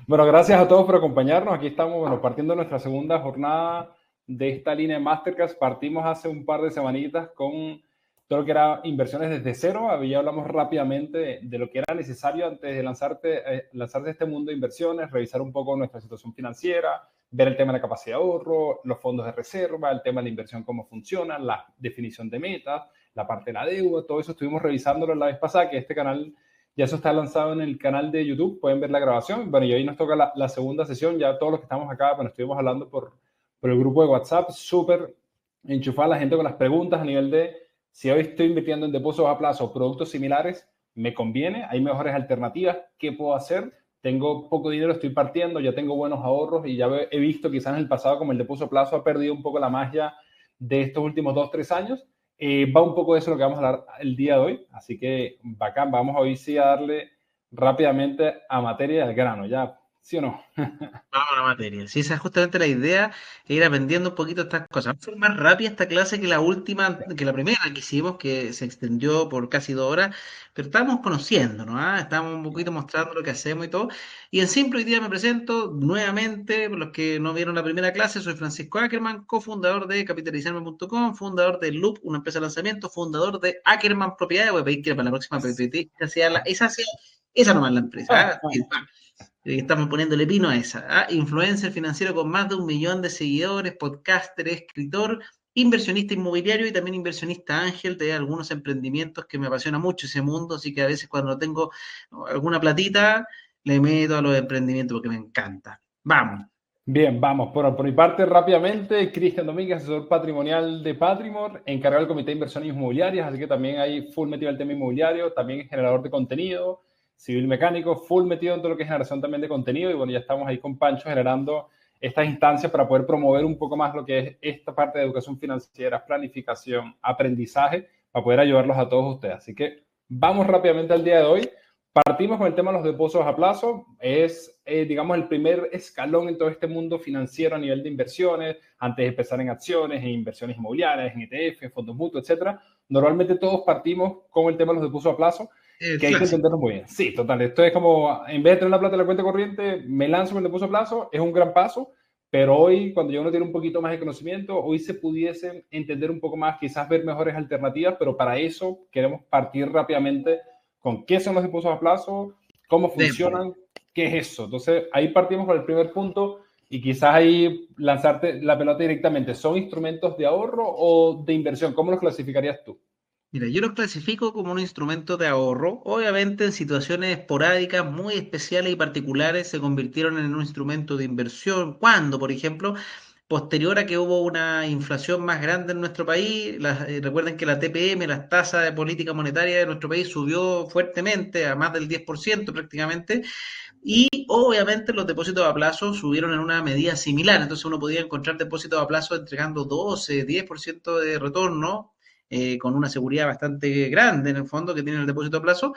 Bueno, gracias a todos por acompañarnos. Aquí estamos, bueno, partiendo nuestra segunda jornada de esta línea de Masterclass. Partimos hace un par de semanitas con todo lo que era inversiones desde cero. Ya hablamos rápidamente de lo que era necesario antes de lanzarse a este mundo de inversiones, revisar un poco nuestra situación financiera, ver el tema de la capacidad de ahorro, los fondos de reserva, el tema de la inversión, cómo funciona, la definición de metas, la parte de la deuda, todo eso estuvimos revisándolo la vez pasada, que este canal ya eso está lanzado en el canal de YouTube, pueden ver la grabación. Bueno, y hoy nos toca la segunda sesión, ya todos los que estamos acá, bueno, estuvimos hablando por el grupo de WhatsApp, súper enchufada la gente con las preguntas a nivel de si hoy estoy invirtiendo en depósitos a plazo o productos similares, ¿me conviene? ¿Hay mejores alternativas? ¿Qué puedo hacer? Tengo poco dinero, estoy partiendo, ya tengo buenos ahorros y ya he visto quizás en el pasado como el depósito a plazo ha perdido un poco la magia de estos últimos 2-3 años. Va un poco de eso lo que vamos a hablar el día de hoy, así que bacán, vamos hoy sí a darle rápidamente a materia al grano, ¿ya? ¿Sí o no? Vamos a la materia. Sí, esa es justamente la idea, ir aprendiendo un poquito estas cosas. Va a ser más rápida esta clase que la última, que la primera que hicimos, que se extendió por casi 2 horas, pero estamos conociéndonos, ¿ah? Estamos un poquito mostrando lo que hacemos y todo. Y en simple, hoy día me presento nuevamente, por los que no vieron la primera clase, soy Francisco Ackerman, cofundador de capitalizarme.com, fundador de Loop, una empresa de lanzamiento, fundador de Ackerman Propiedades. Voy a pedir que para la próxima PPT esa nomás la empresa, ¿ah? Sí, estamos poniéndole pino a esa. ¿Ah? Influencer financiero con más de 1 millón de seguidores, podcaster, escritor, inversionista inmobiliario y también inversionista ángel de algunos emprendimientos que me apasiona mucho ese mundo, así que a veces cuando tengo alguna platita, le meto a los emprendimientos porque me encanta. Vamos. Bien, vamos. Por mi parte, rápidamente, Cristian Domínguez, asesor patrimonial de Patrimor, encargado del Comité de Inversiones Inmobiliarias, así que también hay full metido el tema inmobiliario, también generador de contenido, civil mecánico, full metido en todo lo que es generación también de contenido, y bueno, ya estamos ahí con Pancho generando estas instancias para poder promover un poco más lo que es esta parte de educación financiera, planificación, aprendizaje, para poder ayudarlos a todos ustedes. Así que vamos rápidamente al día de hoy. Partimos con el tema de los depósitos a plazo. Es, digamos, el primer escalón en todo este mundo financiero a nivel de inversiones, antes de empezar en acciones, en inversiones inmobiliarias, en ETF, en fondos mutuos, etcétera. Normalmente todos partimos con el tema de los depósitos a plazo, El que hay que clásico. entenderlo muy bien. Sí, total. Esto es como, en vez de tener la plata en la cuenta corriente, me lanzo con el depósito a plazo, es un gran paso, pero hoy, cuando ya uno tiene un poquito más de conocimiento, hoy se pudiesen entender un poco más, quizás ver mejores alternativas, pero para eso queremos partir rápidamente con qué son los depósitos a plazo, cómo Démosle. funcionan, qué es eso. Entonces, ahí partimos con el primer punto y quizás ahí lanzarte la pelota directamente. ¿Son instrumentos de ahorro o de inversión? ¿Cómo los clasificarías tú? Mira, yo los clasifico como un instrumento de ahorro. Obviamente, en situaciones esporádicas, muy especiales y particulares, se convirtieron en un instrumento de inversión. Cuando, por ejemplo, posterior a que hubo una inflación más grande en nuestro país, recuerden que la TPM, las tasas de política monetaria de nuestro país, subió fuertemente a más del 10% prácticamente, y obviamente los depósitos a plazo subieron en una medida similar. Entonces uno podía encontrar depósitos a plazo entregando 12, 10% de retorno, con una seguridad bastante grande en el fondo que tiene el depósito a plazo.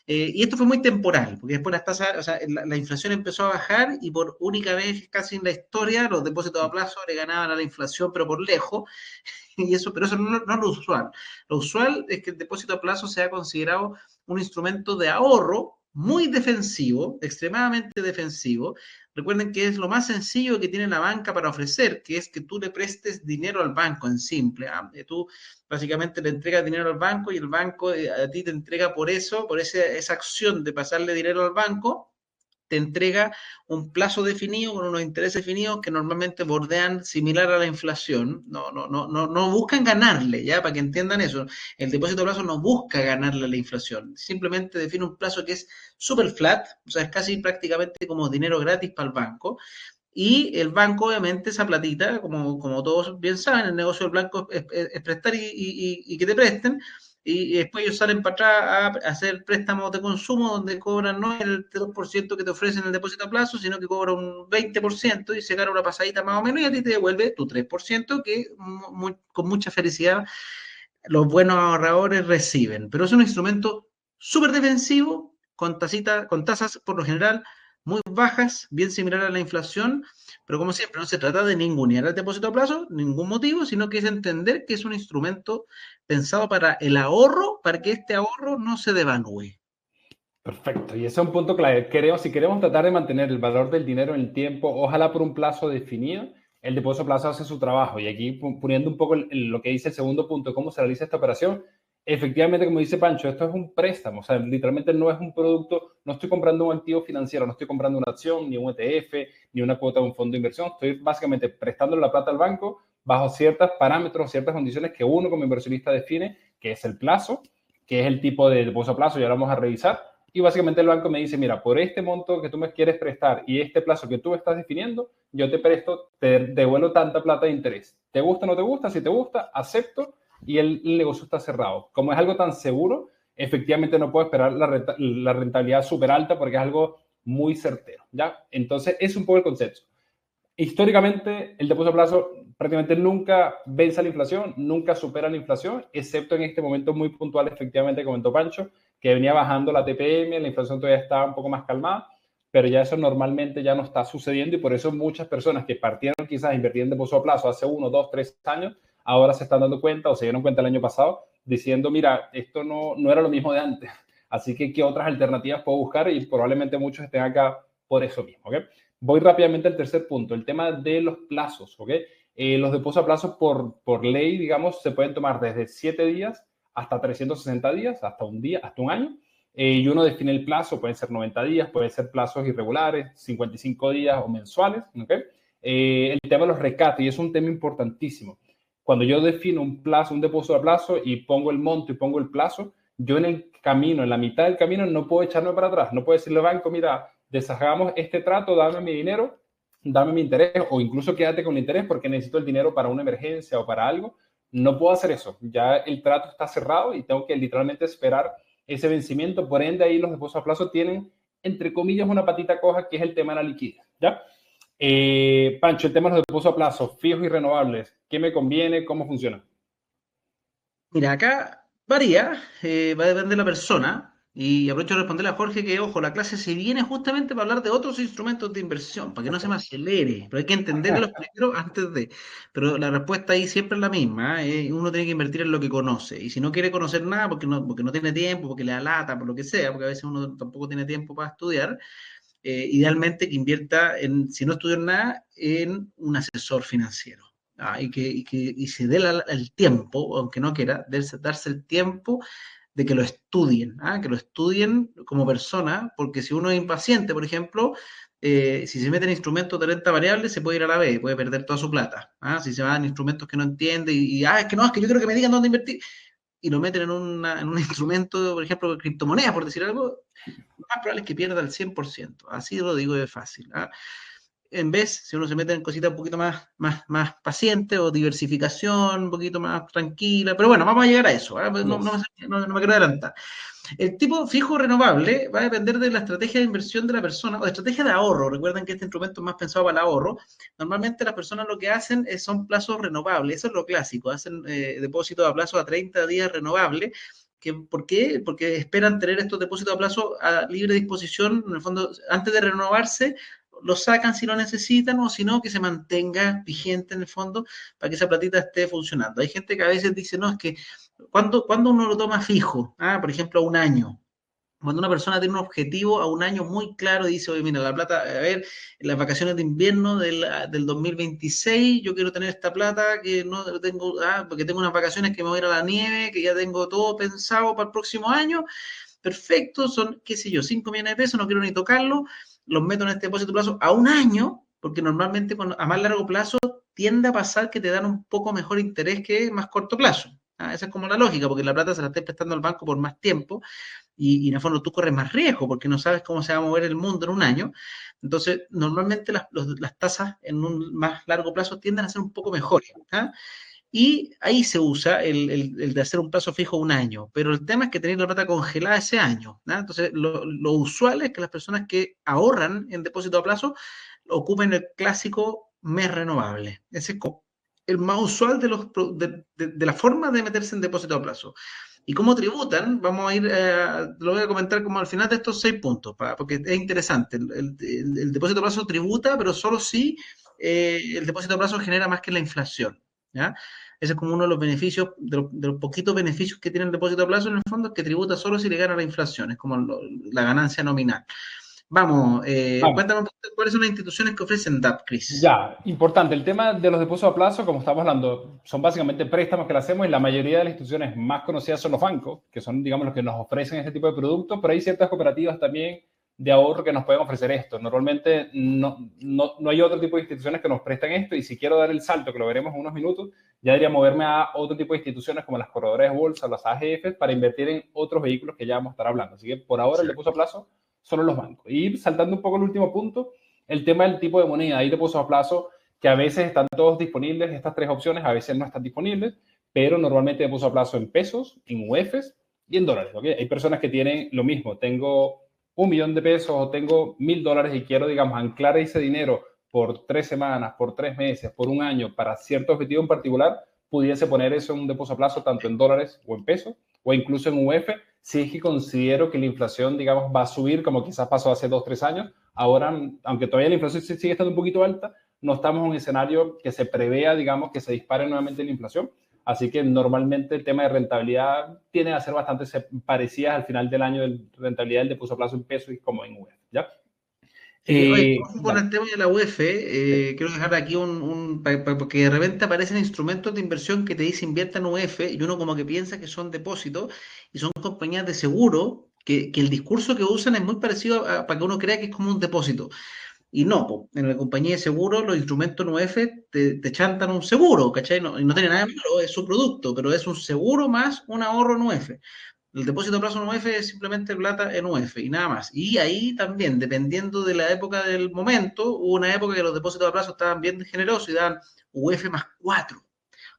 Y esto fue muy temporal, porque después las tasas, o sea, la inflación empezó a bajar y por única vez casi en la historia los depósitos a plazo le ganaban a la inflación, pero por lejos. Y eso, pero eso no es lo usual. Lo usual es que el depósito a plazo sea considerado un instrumento de ahorro muy defensivo, extremadamente defensivo. Recuerden que es lo más sencillo que tiene la banca para ofrecer, que es que tú le prestes dinero al banco en simple. Tú básicamente le entregas dinero al banco y el banco a ti te entrega por eso, por esa acción de pasarle dinero al banco, te entrega un plazo definido con unos intereses definidos que normalmente bordean similar a la inflación. No buscan ganarle, ya, para que entiendan eso. El depósito a plazo no busca ganarle a la inflación, simplemente define un plazo que es super flat, o sea, es casi prácticamente como dinero gratis para el banco. Y el banco, obviamente, esa platita, como todos bien saben, el negocio del banco es prestar y que te presten. Y después ellos salen para atrás a hacer préstamos de consumo donde cobran no el 2% que te ofrecen el depósito a plazo, sino que cobran un 20% y se gana una pasadita más o menos y a ti te devuelve tu 3% que con mucha felicidad los buenos ahorradores reciben. Pero es un instrumento súper defensivo, con tasas por lo general muy bajas, bien similar a la inflación, pero como siempre, no se trata de ningunear el depósito a plazo, ningún motivo, sino que es entender que es un instrumento pensado para el ahorro, para que este ahorro no se devalúe. Perfecto, y ese es un punto clave. Si queremos tratar de mantener el valor del dinero en el tiempo, ojalá por un plazo definido, el depósito a plazo hace su trabajo. Y aquí poniendo un poco lo que dice el segundo punto, cómo se realiza esta operación, efectivamente, como dice Pancho, esto es un préstamo, o sea, literalmente no es un producto, no estoy comprando un activo financiero, no estoy comprando una acción, ni un ETF, ni una cuota de un fondo de inversión, estoy básicamente prestando la plata al banco bajo ciertos parámetros, ciertas condiciones que uno como inversionista define, que es el plazo, que es el tipo de depósito a plazo, ya lo vamos a revisar, y básicamente el banco me dice, mira, por este monto que tú me quieres prestar y este plazo que tú estás definiendo, yo te presto, te devuelvo tanta plata de interés. ¿Te gusta o no te gusta? Si te gusta, acepto y el negocio está cerrado. Como es algo tan seguro, efectivamente no puedo esperar la rentabilidad súper alta porque es algo muy certero, ¿ya? Entonces, es un poco el concepto. Históricamente, el depósito a plazo prácticamente nunca vence a la inflación, nunca supera la inflación, excepto en este momento muy puntual, efectivamente, comentó Pancho, que venía bajando la TPM, la inflación todavía estaba un poco más calmada, pero ya eso normalmente ya no está sucediendo y por eso muchas personas que partieron quizás a invertir en depósito a plazo hace 1, 2, 3 años, ahora se están dando cuenta o se dieron cuenta el año pasado diciendo, mira, esto no era lo mismo de antes. Así que, ¿qué otras alternativas puedo buscar? Y probablemente muchos estén acá por eso mismo, ¿ok? Voy rápidamente al tercer punto, el tema de los plazos, ¿ok? Los depósitos a plazo por ley, digamos, se pueden tomar desde 7 días hasta 360 días, hasta un día, hasta un año. Y uno define el plazo, pueden ser 90 días, pueden ser plazos irregulares, 55 días o mensuales, ¿ok? El tema de los recates, y es un tema importantísimo. Cuando yo defino un plazo, un depósito a plazo y pongo el monto y pongo el plazo, yo en el camino, en la mitad del camino, no puedo echarme para atrás, no puedo decirle al banco, mira, deshagamos este trato, dame mi dinero, dame mi interés o incluso quédate con el interés porque necesito el dinero para una emergencia o para algo. No puedo hacer eso. Ya el trato está cerrado y tengo que literalmente esperar ese vencimiento. Por ende, ahí los depósitos a plazo tienen, entre comillas, una patita coja que es el tema de la liquidez. ¿Ya? Pancho, el tema de los depósitos a plazo fijos y renovables. ¿Qué me conviene? ¿Cómo funciona? Mira, acá varía, va a depender de la persona. Y aprovecho de responderle a Jorge que, ojo, la clase se viene justamente para hablar de otros instrumentos de inversión, para que no se me acelere, pero hay que entenderlos primero antes de. Pero la respuesta ahí siempre es la misma, uno tiene que invertir en lo que conoce. Y si no quiere conocer nada porque no tiene tiempo, porque le da lata, por lo que sea, porque a veces uno tampoco tiene tiempo para estudiar, idealmente que invierta en, si no estudió nada, en un asesor financiero. Y se dé el tiempo, aunque no quiera, darse el tiempo de que lo estudien, que lo estudien como persona, porque si uno es impaciente, por ejemplo, si se mete en instrumentos de renta variable, se puede ir a la B y puede perder toda su plata. Si se va en instrumentos que no entiende es que no, es que yo quiero que me digan dónde invertir, y lo meten en un instrumento, por ejemplo, de criptomonedas, por decir algo, lo más probable es que pierda el 100%. Así lo digo de fácil. En vez, si uno se mete en cositas un poquito más paciente o diversificación, un poquito más tranquila, pero bueno, vamos a llegar a eso, Yes. no me quiero adelantar. El tipo fijo renovable va a depender de la estrategia de inversión de la persona o de estrategia de ahorro. Recuerden que este instrumento es más pensado para el ahorro. Normalmente las personas lo que hacen son plazos renovables, eso es lo clásico, hacen depósitos a plazo a 30 días renovables. ¿Por qué? Porque esperan tener estos depósitos a plazo a libre disposición, en el fondo, antes de renovarse, lo sacan si lo necesitan o si no, que se mantenga vigente en el fondo para que esa platita esté funcionando. Hay gente que a veces dice, no, es que cuando uno lo toma fijo, por ejemplo, a un año. Cuando una persona tiene un objetivo a un año muy claro y dice, oye, mira, la plata, a ver, en las vacaciones de invierno del 2026, yo quiero tener esta plata que no tengo, porque tengo unas vacaciones que me voy a ir a la nieve, que ya tengo todo pensado para el próximo año. Perfecto, son, qué sé yo, 5 millones de pesos, no quiero ni tocarlo, los meto en este depósito de plazo a un año, porque normalmente a más largo plazo tiende a pasar que te dan un poco mejor interés que más corto plazo. Esa es como la lógica, porque la plata se la estés prestando al banco por más tiempo y en el fondo tú corres más riesgo porque no sabes cómo se va a mover el mundo en un año. Entonces, normalmente las tasas en un más largo plazo tienden a ser un poco mejores. Y ahí se usa el de hacer un plazo fijo un año, pero el tema es que tenéis la plata congelada ese año. Entonces, lo usual es que las personas que ahorran en depósito a plazo ocupen el clásico mes renovable. Ese es el más usual de la forma de meterse en depósito a plazo. ¿Y cómo tributan? Vamos a ir, lo voy a comentar como al final de estos 6 puntos, porque es interesante. El depósito a plazo tributa, pero solo si el depósito a plazo genera más que la inflación. ¿ya? Ese es como uno de los beneficios, de los poquitos beneficios que tiene el depósito a plazo en el fondo, es que tributa solo si le gana la inflación, es como la ganancia nominal. Vamos, Vamos. cuéntame un poquito cuáles son las instituciones que ofrecen DAP, Chris. Ya, importante, el tema de los depósitos a plazo, como estamos hablando, son básicamente préstamos que le hacemos y la mayoría de las instituciones más conocidas son los bancos, que son, digamos, los que nos ofrecen este tipo de productos, pero hay ciertas cooperativas también de ahorro que nos pueden ofrecer esto. Normalmente no hay otro tipo de instituciones que nos prestan esto y si quiero dar el salto, que lo veremos en unos minutos, ya debería moverme a otro tipo de instituciones como las corredoras de bolsa, las AGF, para invertir en otros vehículos que ya vamos a estar hablando. Así que por ahora el depósito a plazo solo los bancos. Y saltando un poco el último punto, el tema del tipo de moneda. Hay depósitos a plazo que a veces están todos disponibles, estas tres opciones, a veces no están disponibles, pero normalmente depósito a plazo en pesos, en UFs y en dólares. ¿Okay? Hay personas que tienen lo mismo, tengo 1 millón de pesos o tengo $1,000 y quiero, digamos, anclar ese dinero por 3 semanas, por 3 meses, por un año, para cierto objetivo en particular, pudiese poner eso en un depósito a plazo tanto en dólares o en pesos, o incluso en UF, si es que considero que la inflación, digamos, va a subir, como quizás pasó hace 2 3 años. Ahora, aunque todavía la inflación sigue estando un poquito alta, no estamos en un escenario que se prevea, digamos, que se dispare nuevamente la inflación. Así que normalmente el tema de rentabilidad tiene a ser bastante parecidas al final del año de rentabilidad del depósito a plazo en pesos y como en UF, ¿ya? Oye, ojo con Dale. el tema de la UEF, quiero dejar aquí porque de repente aparecen instrumentos de inversión que te dicen invierta en UEF y uno como que piensa que son depósitos y son compañías de seguro que el discurso que usan es muy parecido para que uno crea que es como un depósito. Y no, po, en la compañía de seguros los instrumentos en UEF te chantan un seguro, ¿cachai? No, y no tiene nada de malo, es su producto, pero es un seguro más un ahorro en UEF. El depósito a plazo en UF es simplemente plata en UF y nada más. Y ahí también, dependiendo de la época del momento, hubo una época que los depósitos a plazo estaban bien generosos y daban UF más 4.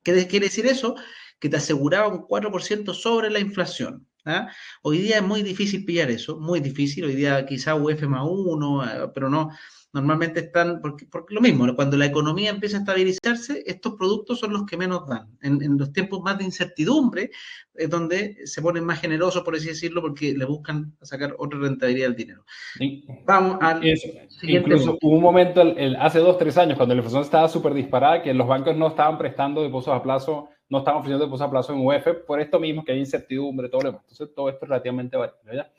¿Qué quiere decir eso? Que te aseguraba un 4% sobre la inflación. ¿Ah? Hoy día es muy difícil pillar eso, muy difícil. Hoy día quizá UF más 1, pero no. Normalmente están, porque lo mismo, cuando la economía empieza a estabilizarse, estos productos son los que menos dan. En los tiempos más de incertidumbre es donde se ponen más generosos, por así decirlo, porque le buscan sacar otra rentabilidad al dinero. Vamos al Eso. siguiente Incluso punto. hubo un momento hace 2 3 años cuando la inflación estaba súper disparada que los bancos no estaban prestando depósitos a plazo, no estaban ofreciendo depósitos a plazo en UF por esto mismo que hay incertidumbre, todo lo demás. Entonces todo esto es relativamente variable, ¿ya?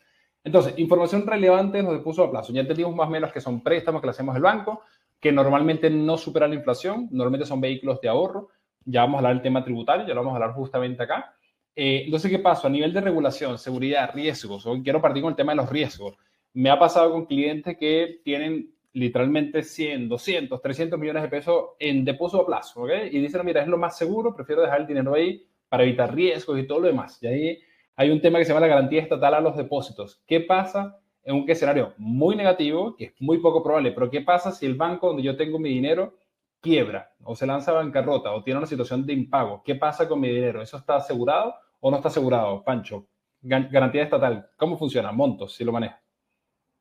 Entonces, información relevante en los depósitos a plazo. Ya entendimos más o menos que son préstamos que le hacemos al banco, que normalmente no superan la inflación, normalmente son vehículos de ahorro. Ya vamos a hablar del tema tributario, ya lo vamos a hablar justamente acá. Entonces, ¿qué pasa? A nivel de regulación, seguridad, riesgos, hoy quiero partir con el tema de los riesgos. Me ha pasado con clientes que tienen literalmente 100, 200, 300 millones de pesos en depósito a plazo, ¿ok? Y dicen, mira, es lo más seguro, prefiero dejar el dinero ahí para evitar riesgos y todo lo demás. Y ahí hay un tema que se llama la garantía estatal a los depósitos. ¿Qué pasa en un escenario muy negativo, que es muy poco probable, pero qué pasa si el banco donde yo tengo mi dinero quiebra o se lanza a bancarrota o tiene una situación de impago? ¿Qué pasa con mi dinero? ¿Eso está asegurado o no está asegurado, Pancho? Garantía estatal, ¿cómo funciona? Montos, si lo maneja.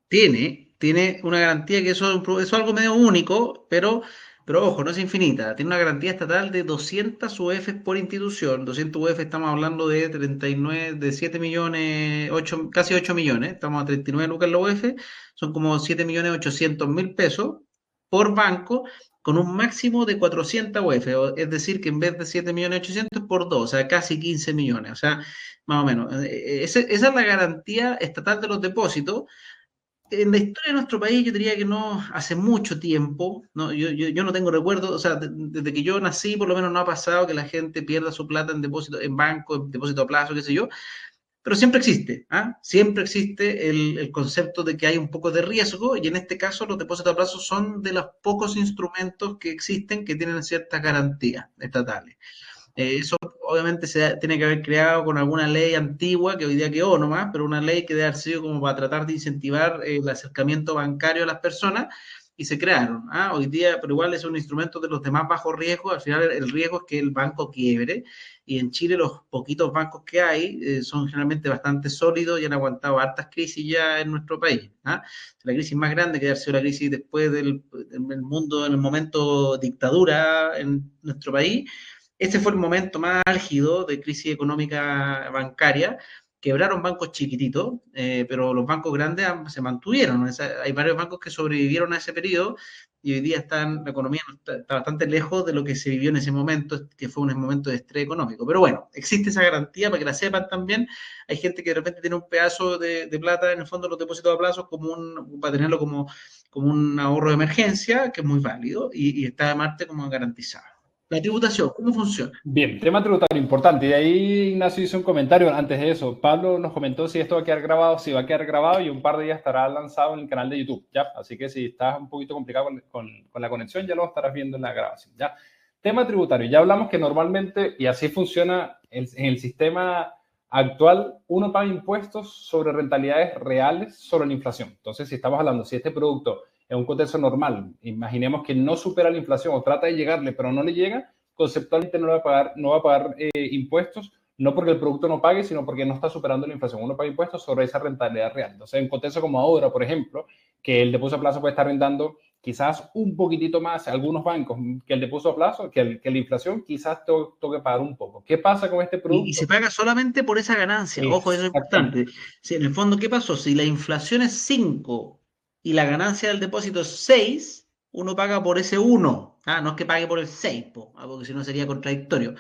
Tiene una garantía que eso es algo medio único, pero ojo, no es infinita. Tiene una garantía estatal de 200 UF por institución. 200 UF estamos hablando de 39, de 7 millones, 8, casi 8 millones. Estamos a 39 lucas en la UF. Son como 7.800.000 pesos por banco con un máximo de 400 UF. Es decir, que en vez de 7.800.000 por 2, o sea, casi 15 millones. O sea, más o menos. Esa es la garantía estatal de los depósitos. En la historia de nuestro país, yo diría que no, hace mucho tiempo, ¿no? Yo no tengo recuerdo, o sea, desde que yo nací, por lo menos no ha pasado que la gente pierda su plata en depósito, en banco, en depósito a plazo, qué sé yo, pero siempre existe, ¿ah? Siempre existe el concepto de que hay un poco de riesgo y en este caso los depósitos a plazo son de los pocos instrumentos que existen que tienen ciertas garantías estatales. Eso obviamente tiene que haber creado con alguna ley antigua que hoy día quedó nomás, pero una ley que debe haber sido como para tratar de incentivar el acercamiento bancario a las personas y se crearon. ¿Ah? Hoy día, pero igual es un instrumento de los de más bajo riesgo. Al final el riesgo es que el banco quiebre y en Chile los poquitos bancos que hay son generalmente bastante sólidos y han aguantado hartas crisis ya en nuestro país. ¿Ah? La crisis más grande que ha sido la crisis después del mundo, en el momento dictadura en nuestro país. Este fue el momento más álgido de crisis económica bancaria. Quebraron bancos chiquititos, pero los bancos grandes se mantuvieron. Hay varios bancos que sobrevivieron a ese periodo y hoy día la economía está bastante lejos de lo que se vivió en ese momento, que fue un momento de estrés económico. Pero bueno, existe esa garantía para que la sepan también. Hay gente que de repente tiene un pedazo de plata en el fondo de los depósitos a plazo para tenerlo como un ahorro de emergencia, que es muy válido, y está además como garantizado. La tributación, ¿cómo funciona? Bien, tema tributario importante. Y ahí Ignacio hizo un comentario antes de eso. Pablo nos comentó si esto va a quedar grabado, si va a quedar grabado y un par de días estará lanzado en el canal de YouTube, ¿ya? Así que si estás un poquito complicado con la conexión, ya lo estarás viendo en la grabación, ¿ya? Tema tributario. Ya hablamos que normalmente, y así funciona en el sistema actual, uno paga impuestos sobre rentabilidades reales sobre la inflación. Entonces, si estamos hablando, si este producto en un contexto normal, imaginemos que no supera la inflación o trata de llegarle, pero no le llega, conceptualmente no va a pagar impuestos, no porque el producto no pague, sino porque no está superando la inflación. Uno paga impuestos sobre esa rentabilidad real. Entonces, en contexto como ahora, por ejemplo, que el depósito a plazo puede estar rentando quizás un poquitito más a algunos bancos que el depósito a plazo, que la inflación, quizás toque pagar un poco. ¿Qué pasa con este Y producto? se paga solamente por esa ganancia. Ojo, eso es Exactamente. importante. Si en el fondo, ¿qué pasó? Si la inflación es 5 y la ganancia del depósito es 6, uno paga por ese uno. Ah, no es que pague por el 6, porque si no sería contradictorio.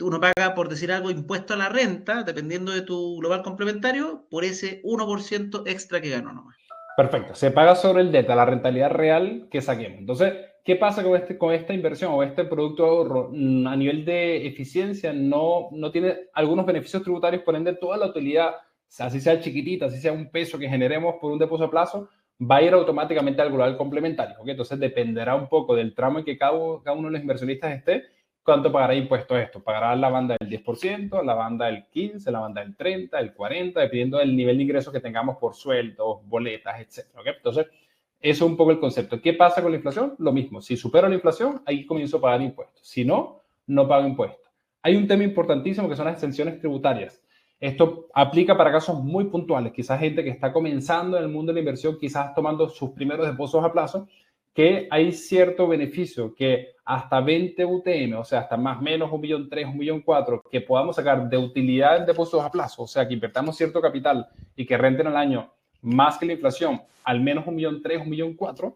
Uno paga, por decir algo, impuesto a la renta, dependiendo de tu global complementario, por ese 1% extra que ganó nomás. Perfecto. Se paga sobre el delta, la rentabilidad real que saquemos. Entonces, ¿qué pasa con esta inversión o este producto de ahorro? A nivel de eficiencia, no tiene algunos beneficios tributarios, por ende, toda la utilidad, así sea chiquitita, así sea un peso que generemos por un depósito a plazo, va a ir automáticamente al global complementario. ¿Okay? Entonces, dependerá un poco del tramo en que cada uno de los inversionistas esté, cuánto pagará impuestos esto. Pagará la banda del 10%, la banda del 15%, la banda del 30%, del 40%, dependiendo del nivel de ingresos que tengamos por sueldos, boletas, etc. ¿Okay? Entonces, eso es un poco el concepto. ¿Qué pasa con la inflación? Lo mismo. Si supero la inflación, ahí comienzo a pagar impuestos. Si no, no pago impuestos. Hay un tema importantísimo que son las exenciones tributarias. Esto aplica para casos muy puntuales. Quizás gente que está comenzando en el mundo de la inversión, quizás tomando sus primeros depósitos a plazo, que hay cierto beneficio que hasta 20 UTM, o sea, hasta más o menos 1.300.000, 1.400.000, que podamos sacar de utilidad en depósitos a plazo, o sea, que invertamos cierto capital y que renten al año más que la inflación, al menos 1.300.000, 1.400.000,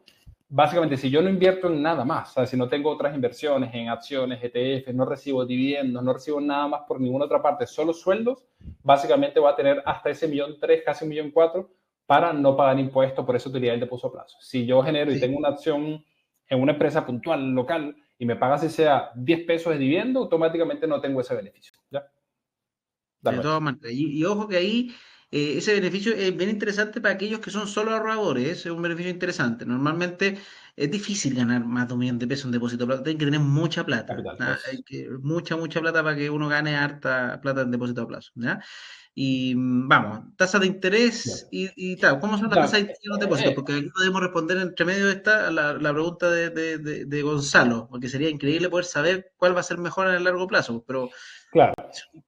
básicamente, si yo no invierto en nada más, o sea, si no tengo otras inversiones en acciones, ETF, no recibo dividendos, no recibo nada más por ninguna otra parte, solo sueldos, básicamente voy a tener hasta ese 1.300.000, casi 1.400.000, para no pagar impuestos por esa utilidad del depósito a plazo. Si yo genero y Sí. tengo una acción en una empresa puntual, local, y me paga si sea 10 pesos de dividendo, automáticamente no tengo ese beneficio. ¿Ya? De Dale, todas maneras. Y ojo que ahí ese beneficio es bien interesante para aquellos que son solo ahorradores. Es un beneficio interesante. Normalmente es difícil ganar más de 1 millón de pesos en depósito de plata. Tienen que tener mucha plata. capital. Hay mucha plata para que uno gane harta plata en depósito de plazo. ¿Ya? Y vamos, tasa de interés Bien. y tal. ¿Cómo son las tasas de interés en los depósitos? Porque aquí podemos responder entre medio de esta la pregunta de Gonzalo, porque sería increíble poder saber cuál va a ser mejor a largo plazo. Pero Claro,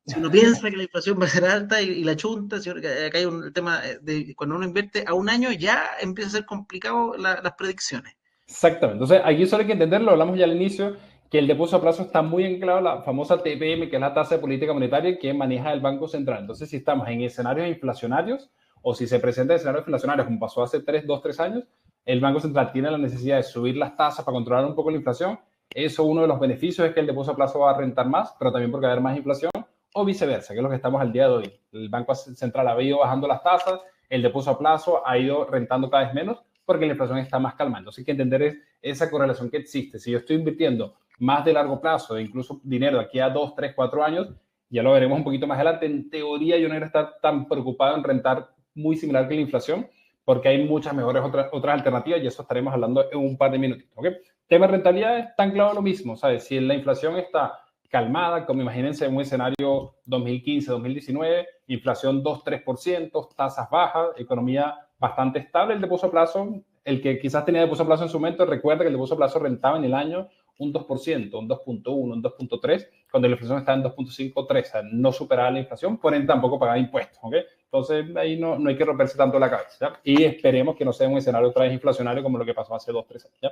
si uno piensa que la inflación va a ser alta y la chunta, acá hay un tema de cuando uno invierte a un año ya empieza a ser complicado las predicciones. exactamente. Entonces, aquí solo hay que entenderlo, hablamos ya al inicio, que el depósito a plazo está muy anclado a la famosa TPM, que es la tasa de política monetaria que maneja el Banco Central. Entonces, si estamos en escenarios inflacionarios o si se presenta escenarios inflacionarios como pasó hace 3 años, el Banco Central tiene la necesidad de subir las tasas para controlar un poco la inflación. Eso, uno de los beneficios es que el depósito a plazo va a rentar más, pero también porque va a haber más inflación, o viceversa, que es lo que estamos al día de hoy. El Banco Central ha ido bajando las tasas, el depósito a plazo ha ido rentando cada vez menos, porque la inflación está más calmando. Entonces hay que entender esa correlación que existe. Si yo estoy invirtiendo más de largo plazo, incluso dinero de aquí a 2, 3, 4 años, ya lo veremos un poquito más adelante. En teoría, yo no voy a estar tan preocupado en rentar muy similar que la inflación, porque hay muchas mejores otras alternativas y eso estaremos hablando en un par de minutitos. ¿Okay? Tema de rentabilidad es tan claro lo mismo. ¿Sabes? Si la inflación está calmada, como imagínense en un escenario 2015, 2019, inflación 2-3%, tasas bajas, economía bastante estable, el depósito a plazo, el que quizás tenía depósito a plazo en su momento, recuerda que el depósito a plazo rentaba en el año un 2%, un 2.1, un 2.3, cuando la inflación está en 2.53, o sea, no superaba la inflación, por ende tampoco pagaba impuestos, ¿ok? Entonces ahí no hay que romperse tanto la cabeza, ¿ya? Y esperemos que no sea un escenario otra vez inflacionario como lo que pasó hace 2, 3 años, ¿ya?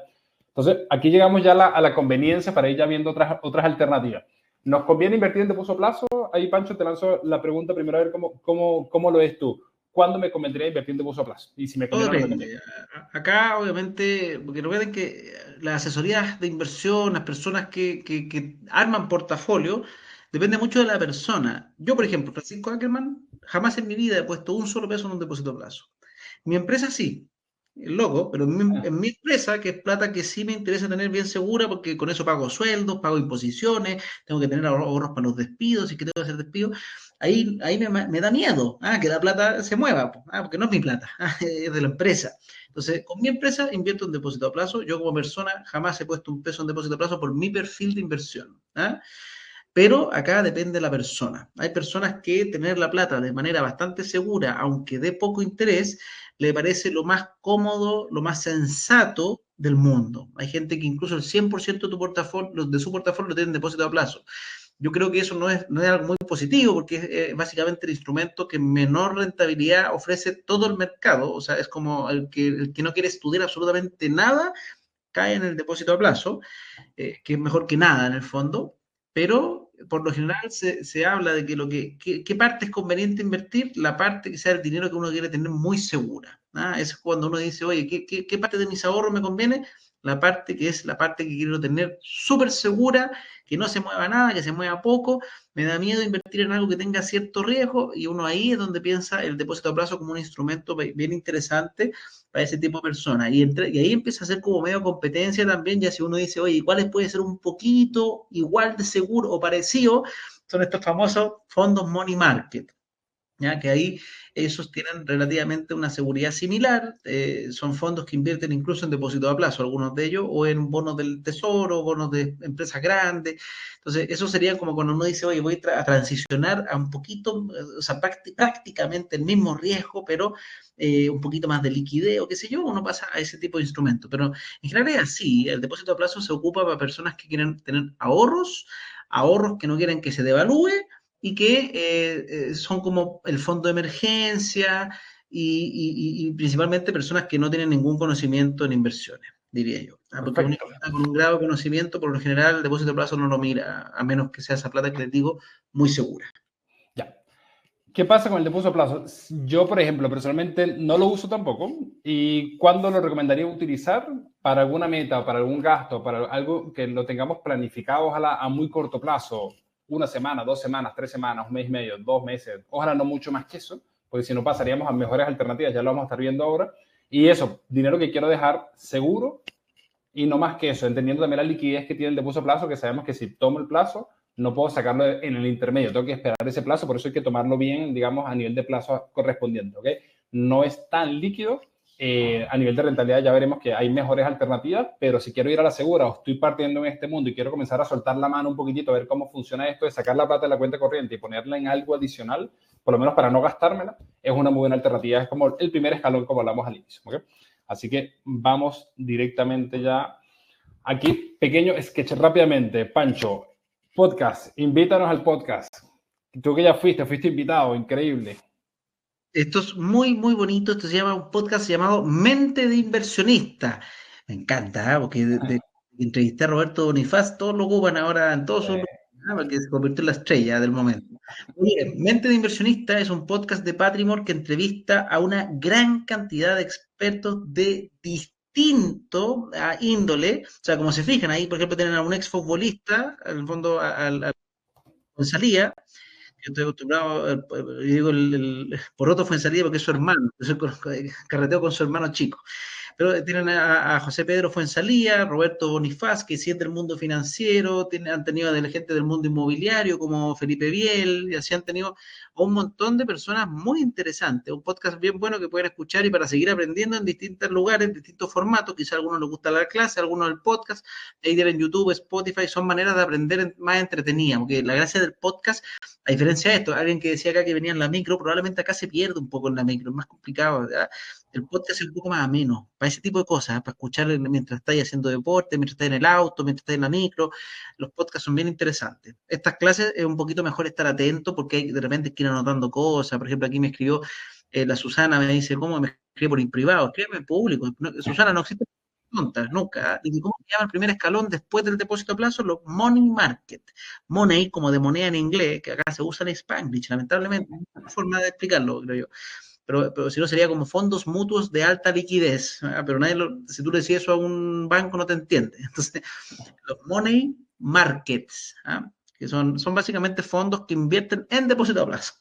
Entonces aquí llegamos ya a la conveniencia para ir ya viendo otras alternativas. ¿Nos conviene invertir en depósito a plazo? Ahí, Pancho, te lanzo la pregunta primero a ver cómo lo ves tú. ¿cuándo me convendría invertir en depósito a plazo? Y si me Todo conviene o no me depende. conviene. Acá, obviamente, porque recuerden que las asesorías de inversión, las personas que arman portafolio, depende mucho de la persona. Yo, por ejemplo, Francisco Ackerman, jamás en mi vida he puesto un solo peso en un depósito a plazo. Mi empresa sí, es loco, pero en mi empresa, que es plata que sí me interesa tener bien segura, porque con eso pago sueldos, pago imposiciones, tengo que tener ahorros para los despidos, y que tengo que hacer despidos, ahí me da miedo, que la plata se mueva, porque no es mi plata, es de la empresa. Entonces, con mi empresa invierto en depósito a plazo. Yo como persona jamás he puesto un peso en depósito a plazo por mi perfil de inversión. Pero acá depende de la persona. Hay personas que tener la plata de manera bastante segura, aunque dé poco interés, le parece lo más cómodo, lo más sensato del mundo. Hay gente que incluso el 100% de, de su portafolio lo tiene en depósito a plazo. Yo creo que eso no es algo muy positivo porque es básicamente el instrumento que menor rentabilidad ofrece todo el mercado. O sea, es como el que no quiere estudiar absolutamente nada, cae en el depósito a plazo, que es mejor que nada en el fondo, pero por lo general se habla de que qué parte es conveniente invertir, la parte que sea el dinero que uno quiere tener muy segura. Eso es cuando uno dice, oye, ¿qué parte de mis ahorros me conviene? La parte que es la parte que quiero tener súper segura, que no se mueva nada, que se mueva poco. Me da miedo invertir en algo que tenga cierto riesgo, y uno ahí es donde piensa el depósito a plazo como un instrumento bien interesante para ese tipo de personas. Y ahí empieza a ser como medio competencia también, ya si uno dice, oye, ¿cuáles puede ser un poquito igual de seguro o parecido? Son estos famosos fondos money market. ¿Ya? Que ahí esos tienen relativamente una seguridad similar, son fondos que invierten incluso en depósito a plazo, algunos de ellos, o en bonos del tesoro, bonos de empresas grandes. Entonces, eso sería como cuando uno dice, oye, voy a transicionar a un poquito, o sea, prácticamente el mismo riesgo, pero un poquito más de liquidez o qué sé yo, uno pasa a ese tipo de instrumento. Pero en general es así, el depósito a plazo se ocupa para personas que quieren tener ahorros que no quieren que se devalúe, y que son como el fondo de emergencia, y principalmente personas que no tienen ningún conocimiento en inversiones, diría yo. Porque una Perfecto. persona con un grado de conocimiento, por lo general, el depósito de plazo no lo mira, a menos que sea esa plata que les digo muy segura. Ya. ¿Qué pasa con el depósito a plazo? Yo, por ejemplo, personalmente no lo uso tampoco. ¿Y cuándo lo recomendaría utilizar? Para alguna meta, para algún gasto, para algo que lo tengamos planificado, ojalá a muy corto plazo, una semana, 2 semanas, 3 semanas, un mes y medio, 2 meses, ojalá no mucho más que eso, porque si no pasaríamos a mejores alternativas, ya lo vamos a estar viendo ahora. Y eso, dinero que quiero dejar seguro y no más que eso, entendiendo también la liquidez que tiene el depósito a plazo, que sabemos que si tomo el plazo, no puedo sacarlo en el intermedio, tengo que esperar ese plazo, por eso hay que tomarlo bien, digamos, a nivel de plazo correspondiente, ¿ok? No es tan líquido, a nivel de rentabilidad ya veremos que hay mejores alternativas, pero si quiero ir a la segura o estoy partiendo en este mundo y quiero comenzar a soltar la mano un poquitito, a ver cómo funciona esto, de sacar la plata de la cuenta corriente y ponerla en algo adicional, por lo menos para no gastármela, es una muy buena alternativa, es como el primer escalón como hablamos al inicio, ¿ok? Así que vamos directamente ya. Aquí, pequeño sketch rápidamente. Pancho, podcast, invítanos al podcast. Tú que ya fuiste invitado, increíble. Esto es muy, muy bonito. Esto se llama un podcast llamado Mente de Inversionista. Me encanta, porque entrevisté a Roberto Bonifaz, todos lo ocupan ahora en todos sus lugares, porque se convirtió en la estrella del momento. Miren, Mente de Inversionista es un podcast de Patrimor que entrevista a una gran cantidad de expertos de distinto índole. O sea, como se fijan ahí, por ejemplo, tienen a un exfutbolista, en el fondo, al Gonzalía. Yo estoy acostumbrado, digo, Poroto fue en salida porque es su hermano, yo carreteo con su hermano chico. Pero tienen a José Pedro Fuenzalía, Roberto Bonifaz, que sí es del mundo financiero, han tenido a la gente del mundo inmobiliario como Felipe Biel, y así han tenido a un montón de personas muy interesantes. Un podcast bien bueno que pueden escuchar y para seguir aprendiendo en distintos lugares, distintos formatos. Quizá a algunos les gusta la clase, a algunos el podcast, ahí tienen YouTube, Spotify, son maneras de aprender más entretenidas, porque la gracia del podcast, a diferencia de esto, alguien que decía acá que venía en la micro, probablemente acá se pierde un poco en la micro, es más complicado, ¿verdad? El podcast es un poco más ameno para ese tipo de cosas, para escuchar mientras estáis haciendo deporte, mientras estáis en el auto, mientras estáis en la micro. Los podcasts son bien interesantes. Estas clases es un poquito mejor estar atento porque hay de repente que ir anotando cosas. Por ejemplo, aquí me escribió la Susana, me dice, ¿cómo me escribe por privado? Escríbeme en público. No, Susana, no existe tontas, nunca. ¿Y cómo se llama el primer escalón después del depósito a plazo? Los money market. Money, como de moneda en inglés, que acá se usa en Spanglish, lamentablemente. Es una forma de explicarlo, creo yo. pero si no sería como fondos mutuos de alta liquidez, pero si tú le decís eso a un banco no te entiende. Entonces, los money markets, que son básicamente fondos que invierten en depósito a plazo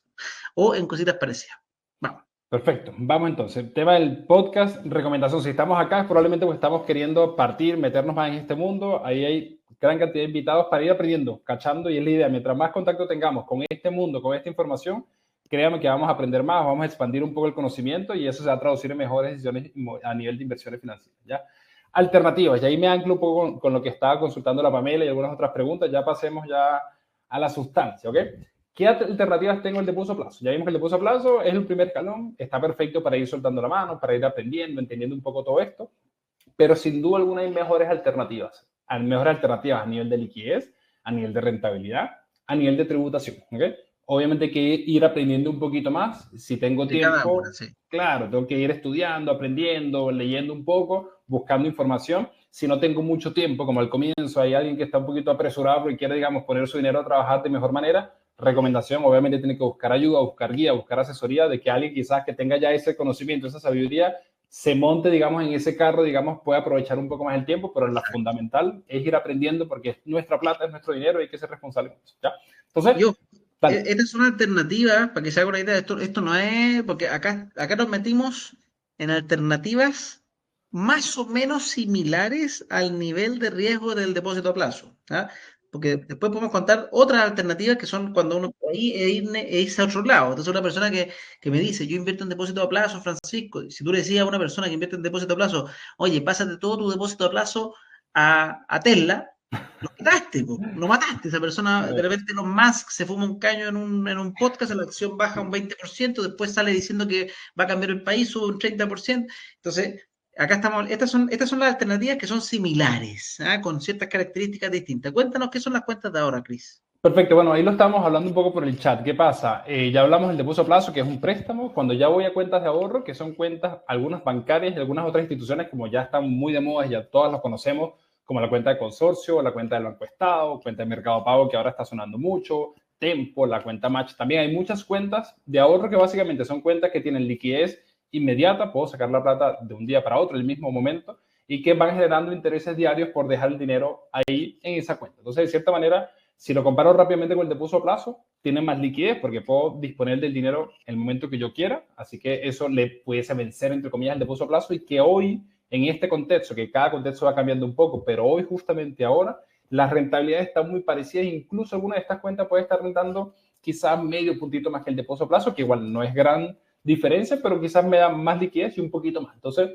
o en cositas parecidas. Vamos. Perfecto. Vamos entonces. El tema del podcast, recomendación. Si estamos acá es probablemente porque estamos queriendo partir, meternos más en este mundo. Ahí hay gran cantidad de invitados para ir aprendiendo, cachando, y es la idea. Mientras más contacto tengamos con este mundo, con esta información, créanme que vamos a aprender más, vamos a expandir un poco el conocimiento y eso se va a traducir en mejores decisiones a nivel de inversiones financieras, ¿ya? Alternativas. Y ahí me anclo un poco con lo que estaba consultando la Pamela y algunas otras preguntas. Ya pasemos ya a la sustancia, ¿ok? ¿Qué alternativas tengo el depósito a plazo? Ya vimos que el depósito a plazo es el primer escalón, está perfecto para ir soltando la mano, para ir aprendiendo, entendiendo un poco todo esto, pero sin duda alguna hay mejores alternativas. Hay mejores alternativas a nivel de liquidez, a nivel de rentabilidad, a nivel de tributación, ¿ok? Obviamente hay que ir aprendiendo un poquito más. Si tengo De cada tiempo, una, sí. claro, tengo que ir estudiando, aprendiendo, leyendo un poco, buscando información. Si no tengo mucho tiempo, como al comienzo hay alguien que está un poquito apresurado porque quiere, digamos, poner su dinero a trabajar de mejor manera, recomendación, obviamente tiene que buscar ayuda, buscar guía, buscar asesoría de que alguien quizás que tenga ya ese conocimiento, esa sabiduría, se monte, digamos, en ese carro, digamos, puede aprovechar un poco más el tiempo, pero la fundamental es ir aprendiendo porque es nuestra plata, es nuestro dinero y hay que ser responsable con eso, ¿ya? Entonces, dale. Estas son alternativas, para que se haga una idea, esto no es, porque acá nos metimos en alternativas más o menos similares al nivel de riesgo del depósito a plazo, porque después podemos contar otras alternativas que son cuando uno ahí irse a otro lado. Entonces, una persona que me dice, yo invierto en depósito a plazo, Francisco, si tú le decías a una persona que invierte en depósito a plazo, oye, pásate todo tu depósito a plazo a Tesla, lo mataste. Esa persona, de repente Elon Musk se fuma un caño en un podcast, la acción baja un 20%, después sale diciendo que va a cambiar el país, sube un 30%. Entonces, acá estamos, estas son las alternativas que son similares, con ciertas características distintas. Cuéntanos qué son las cuentas de ahora, Cris. Perfecto, bueno, ahí lo estamos hablando un poco por el chat. ¿Qué pasa? Ya hablamos del depósito a plazo, que es un préstamo. Cuando ya voy a cuentas de ahorro, que son cuentas, algunas bancarias y algunas otras instituciones, como ya están muy de moda y ya todas las conocemos, como la cuenta de consorcio, la cuenta del Banco Estado, cuenta de Mercado Pago, que ahora está sonando mucho, Tempo, la cuenta Match. También hay muchas cuentas de ahorro que básicamente son cuentas que tienen liquidez inmediata, puedo sacar la plata de un día para otro, en el mismo momento, y que van generando intereses diarios por dejar el dinero ahí en esa cuenta. Entonces, de cierta manera, si lo comparo rápidamente con el depósito a plazo, tiene más liquidez porque puedo disponer del dinero en el momento que yo quiera, así que eso le pudiese vencer, entre comillas, el depósito a plazo, y que hoy, en este contexto, que cada contexto va cambiando un poco, pero hoy, justamente ahora, las rentabilidades están muy parecidas, incluso alguna de estas cuentas puede estar rentando quizás medio puntito más que el depósito a plazo, que igual no es gran diferencia, pero quizás me da más liquidez y un poquito más. Entonces,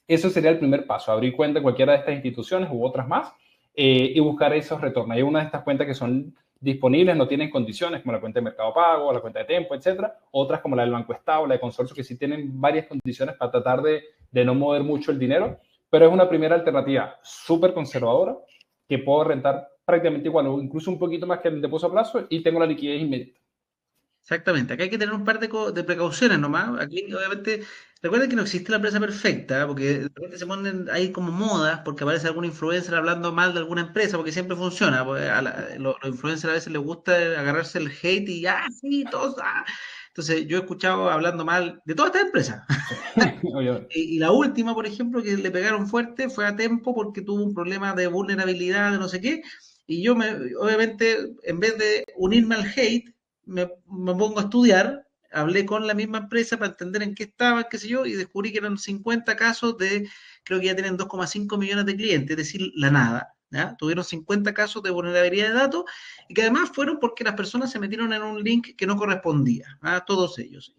eso sería el primer paso, abrir cuenta en cualquiera de estas instituciones u otras más, y buscar esos retornos. Hay una de estas cuentas que son disponibles, no tienen condiciones, como la cuenta de Mercado Pago, la cuenta de Tempo, etcétera. Otras, como la del Banco Estado, la de Consorcio, que sí tienen varias condiciones para tratar de no mover mucho el dinero, pero es una primera alternativa súper conservadora que puedo rentar prácticamente igual o incluso un poquito más que el depósito a plazo y tengo la liquidez inmediata. Exactamente, acá hay que tener un par de precauciones nomás. Aquí, obviamente, recuerden que no existe la empresa perfecta, porque de repente se ponen ahí como modas, porque aparece algún influencer hablando mal de alguna empresa, porque siempre funciona. Porque los influencers a veces les gusta agarrarse el hate y sí, todos. Entonces, yo he escuchado hablando mal de todas estas empresas. Sí. Oye, Y la última, por ejemplo, que le pegaron fuerte fue a Tempo porque tuvo un problema de vulnerabilidad, de no sé qué. Y yo, obviamente, en vez de unirme al hate, me pongo a estudiar. Hablé con la misma empresa para entender en qué estaba, qué sé yo, y descubrí que eran 50 casos creo que ya tienen 2,5 millones de clientes, es decir, la nada. ¿Ya? Tuvieron 50 casos de vulnerabilidad de datos y que además fueron porque las personas se metieron en un link que no correspondía a todos ellos.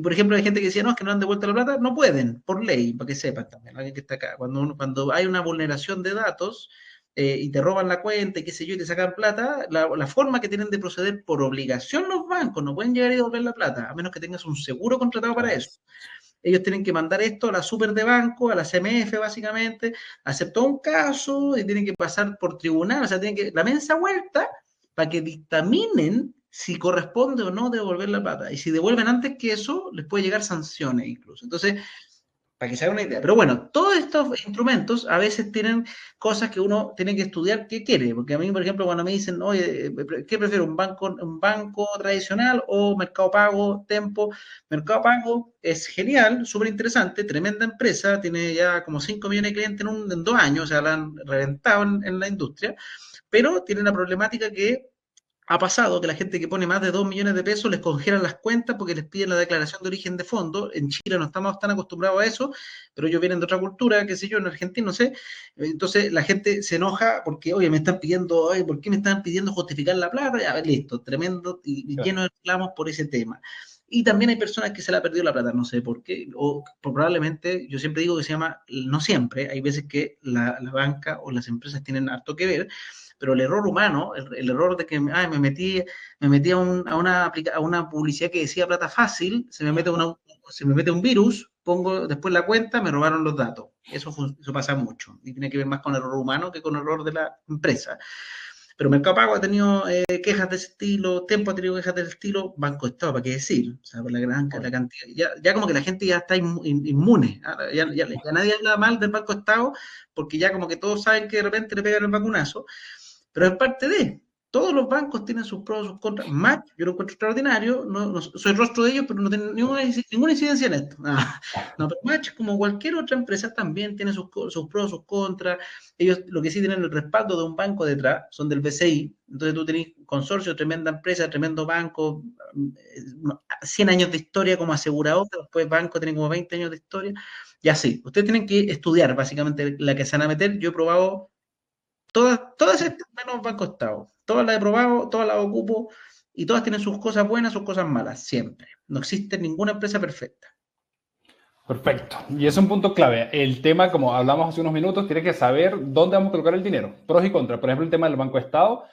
Por ejemplo, hay gente que decía, no, es que no han devuelto la plata, no pueden, por ley, para que sepan también, alguien que está acá. Cuando hay una vulneración de datos y te roban la cuenta y qué sé yo, y te sacan plata, la forma que tienen de proceder por obligación los bancos, no pueden llegar y devolver la plata, a menos que tengas un seguro contratado para eso. Ellos tienen que mandar esto a la super de banco, a la CMF básicamente, aceptó un caso y tienen que pasar por tribunal, o sea, tienen que la mensa vuelta para que dictaminen si corresponde o no devolver la plata. Y si devuelven antes que eso, les puede llegar sanciones incluso. Entonces, para que se haga una idea. Pero bueno, todos estos instrumentos a veces tienen cosas que uno tiene que estudiar qué quiere, porque a mí, por ejemplo, cuando me dicen, oye, ¿qué prefiero? Un banco tradicional o Mercado Pago, Tempo? Mercado Pago es genial, súper interesante, tremenda empresa, tiene ya como 5 millones de clientes en 2 años, o sea, la han reventado en la industria, pero tiene una problemática que ha pasado que la gente que pone más de 2 millones de pesos les congelan las cuentas porque les piden la declaración de origen de fondo. En Chile no estamos tan acostumbrados a eso, pero ellos vienen de otra cultura, qué sé yo, en Argentina, no sé. Entonces la gente se enoja porque, oye, me están pidiendo, oye, ¿por qué me están pidiendo justificar la plata? Ya, listo, tremendo y Claro. lleno de reclamos por ese tema. Y también hay personas que se le ha perdido la plata, no sé por qué, o probablemente, yo siempre digo que se llama, no siempre, hay veces que la banca o las empresas tienen harto que ver, pero el error humano, el error de que me metí a una publicidad que decía plata fácil, se me mete un virus, pongo después la cuenta, me robaron los datos. Eso pasa mucho y tiene que ver más con error humano que con error de la empresa. Pero Mercado Pago ha tenido quejas de ese estilo, Tempo ha tenido quejas de ese estilo, Banco Estado, ¿para qué decir? O sea, por la cantidad. Ya como que la gente ya está inmune. Ya nadie habla mal del Banco Estado porque ya como que todos saben que de repente le pegan el vacunazo. Pero es parte de. Todos los bancos tienen sus pros y sus contras. Match, yo lo encuentro extraordinario. No soy rostro de ellos, pero no tiene ninguna incidencia en esto. No, pero Match, como cualquier otra empresa, también tiene sus pros, sus contras. Ellos lo que sí tienen el respaldo de un banco detrás, son del BCI. Entonces tú tenés consorcio, tremenda empresa, tremendo banco, 100 años de historia como asegurador, después banco tiene como 20 años de historia. Y así, ustedes tienen que estudiar básicamente la que se van a meter. Yo he probado todas estas menos Banco Estado. Todas las he probado, todas las ocupo y todas tienen sus cosas buenas, sus cosas malas, siempre. No existe ninguna empresa perfecta. Perfecto. Y es un punto clave. El tema, como hablamos hace unos minutos, tiene que saber dónde vamos a colocar el dinero. Pros y contras. Por ejemplo, el tema del Banco Estado.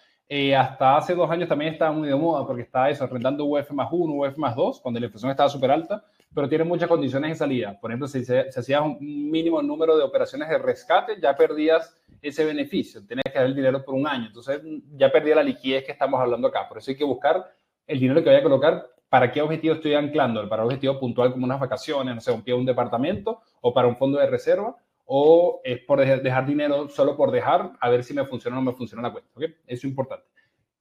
Hasta hace 2 años también estaba muy de moda porque estaba eso, rentando UF+1, UF+2, cuando la inflación estaba súper alta, pero tiene muchas condiciones de salida. Por ejemplo, si se hacía un mínimo número de operaciones de rescate, ya perdías ese beneficio. Tenías que dar el dinero por un año. Entonces, ya perdía la liquidez que estamos hablando acá. Por eso hay que buscar el dinero que vaya a colocar. ¿Para qué objetivo estoy anclando? ¿Para un objetivo puntual como unas vacaciones, no sé, un pie de un departamento o para un fondo de reserva? ¿O es por dejar dinero solo por dejar a ver si me funciona o no me funciona la cuenta? ¿Okay? Eso es importante.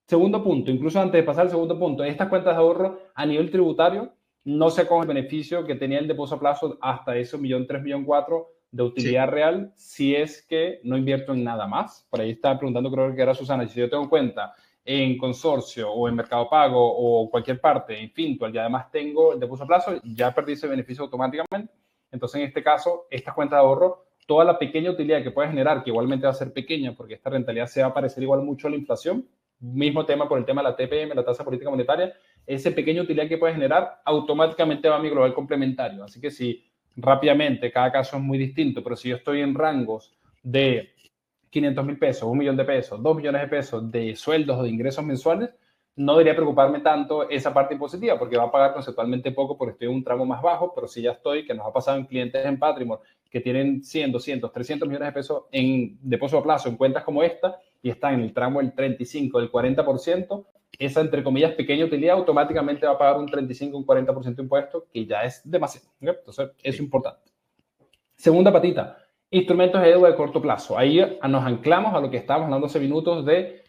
Segundo punto, incluso antes de pasar al segundo punto, estas cuentas de ahorro a nivel tributario no se con el beneficio que tenía el depósito a plazo hasta ese 1.3 millón 4 de Sí. utilidad real si es que no invierto en nada más. Por ahí estaba preguntando, creo que era Susana, si yo tengo cuenta en consorcio o en Mercado Pago o cualquier parte, en Fintual, y además tengo el depósito a plazo, ya perdí ese beneficio automáticamente. Entonces, en este caso, estas cuentas de ahorro, toda la pequeña utilidad que puede generar, que igualmente va a ser pequeña porque esta rentabilidad se va a parecer igual mucho a la inflación, mismo tema por el tema de la TPM, la tasa política monetaria, ese pequeño utilidad que puede generar automáticamente va a mi global complementario. Así que si rápidamente, cada caso es muy distinto, pero si yo estoy en rangos de 500.000 pesos, 1 millón de pesos, 2 millones de pesos de sueldos o de ingresos mensuales, no debería preocuparme tanto esa parte impositiva, porque va a pagar conceptualmente poco porque estoy en un tramo más bajo, pero si ya estoy, que nos ha pasado en clientes en Patrimon, que tienen 100, 200, 300 millones de pesos en depósito a plazo en cuentas como esta, y están en el tramo del 35, del 40%, esa, entre comillas, pequeña utilidad automáticamente va a pagar un 35, un 40% de impuesto, que ya es demasiado. ¿Okay? Entonces, eso es importante. Segunda patita, instrumentos de deuda de corto plazo. Ahí nos anclamos a lo que estábamos hablando hace minutos de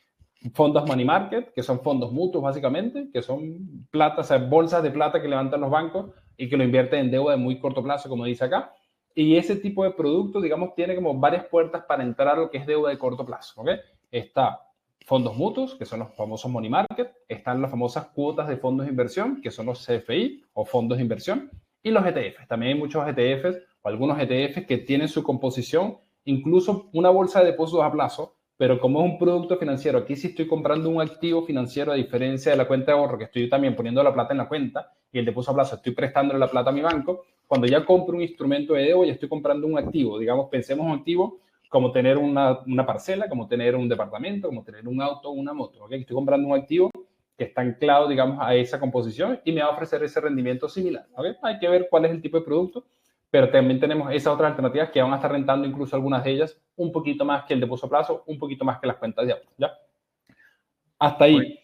fondos money market, que son fondos mutuos básicamente, que son plata, o sea, bolsas de plata que levantan los bancos y que lo invierten en deuda de muy corto plazo, como dice acá. Y ese tipo de producto, digamos, tiene como varias puertas para entrar a lo que es deuda de corto plazo. ¿Okay? Está fondos mutuos, que son los famosos money market, están las famosas cuotas de fondos de inversión, que son los CFI o fondos de inversión, y los ETFs. También hay muchos ETFs o algunos ETFs que tienen su composición, incluso una bolsa de depósitos a plazo, pero como es un producto financiero, aquí sí estoy comprando un activo financiero a diferencia de la cuenta de ahorro, que estoy también poniendo la plata en la cuenta, y el depósito a plazo estoy prestándole la plata a mi banco. Cuando ya compro un instrumento de deuda, ya estoy comprando un activo. Digamos, pensemos un activo como tener una parcela, como tener un departamento, como tener un auto o una moto. ¿Okay? Estoy comprando un activo que está anclado, digamos, a esa composición y me va a ofrecer ese rendimiento similar. ¿Okay? Hay que ver cuál es el tipo de producto, pero también tenemos esas otras alternativas que van a estar rentando incluso algunas de ellas un poquito más que el depósito a plazo, un poquito más que las cuentas de ahorro. ¿Ya? Hasta Oye, ahí.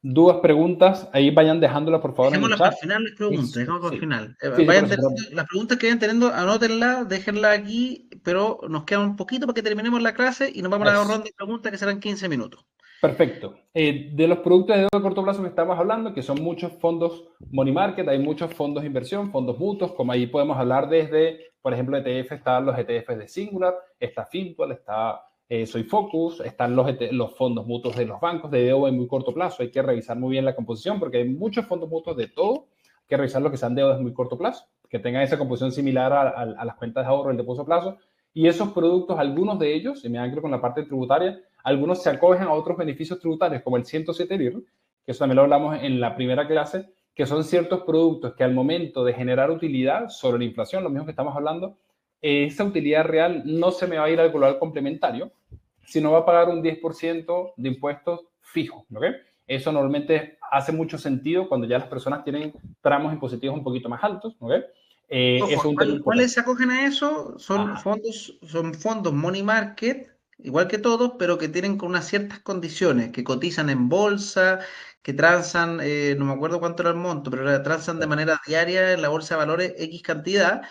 dudas, preguntas, ahí vayan dejándolas por favor en el Dejémoslas para chat. el final, las preguntas, dejémoslas para el Sí, final. sí, por Vayan eso. teniendo, las preguntas que vayan teniendo, anótenlas, déjenlas aquí, pero nos queda un poquito para que terminemos la clase y nos vamos a la Es ronda de preguntas que serán 15 minutos. perfecto. De los productos de deuda a corto plazo que estamos hablando, que son muchos fondos money market, hay muchos fondos de inversión, fondos mutuos, como ahí podemos hablar desde, por ejemplo, ETF, están los ETFs de Singular, está Fintual, está Soyfocus, están los fondos mutuos de los bancos de deuda en muy corto plazo. Hay que revisar muy bien la composición porque hay muchos fondos mutuos de todo. Hay que revisar los que sean deudas de muy corto plazo, que tengan esa composición similar a las cuentas de ahorro del depósito a plazo. Y esos productos, algunos de ellos, y me anclo con la parte tributaria, algunos se acogen a otros beneficios tributarios, como el 107 LIR, que eso también lo hablamos en la primera clase, que son ciertos productos que al momento de generar utilidad sobre la inflación, lo mismo que estamos hablando, esa utilidad real no se me va a ir al global complementario, sino va a pagar un 10% de impuestos fijos. ¿Okay? Eso normalmente hace mucho sentido cuando ya las personas tienen tramos impositivos un poquito más altos. ¿Okay? Eso es Ojo, un tema ¿cuáles importante. se acogen a eso? Ajá. Son fondos money market, igual que todos, pero que tienen con unas ciertas condiciones, que cotizan en bolsa, que transan, no me acuerdo cuánto era el monto, pero transan de manera diaria en la bolsa de valores X cantidad.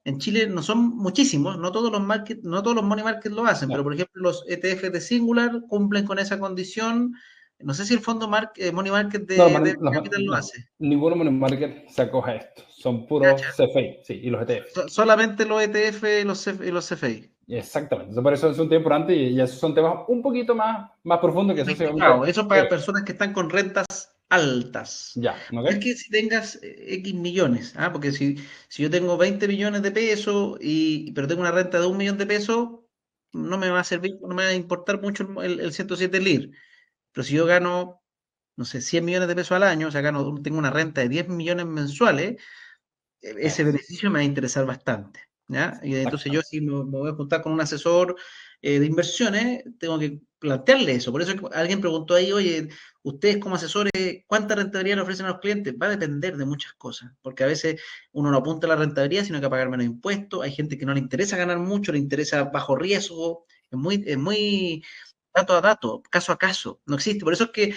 En Chile no son muchísimos, no todos los money market lo hacen, pero No, por ejemplo los ETF de Singular cumplen con esa condición. No sé si el fondo money market no, de Capital lo no, hace. ninguno money market se acoge a esto. Son puros CFI, sí, y los ETF. Solamente los ETF y los CFI. Exactamente. Entonces, por eso es un tema importante y esos son temas un poquito más profundos que eso sí, Sofisticados. obviamente. Eso para personas que están con rentas altas. Ya, ¿ok? No es que si tengas X millones, porque si yo tengo 20 millones de pesos, pero tengo una renta de 1 millón de pesos, no me va a servir, no me va a importar mucho el 107 LIR. Pero si yo gano, no sé, 100 millones de pesos al año, o sea, tengo una renta de 10 millones mensuales, ese beneficio me va a interesar bastante, ¿ya? Y entonces yo Exactamente. si me voy a juntar con un asesor de inversiones, tengo que plantearle eso. Por eso que alguien preguntó ahí, oye, ustedes como asesores, ¿cuánta rentabilidad le ofrecen a los clientes? Va a depender de muchas cosas, porque a veces uno no apunta a la rentabilidad, sino que a pagar menos impuestos. Hay gente que no le interesa ganar mucho, le interesa bajo riesgo, es muy dato a dato, caso a caso, no existe. Por eso es que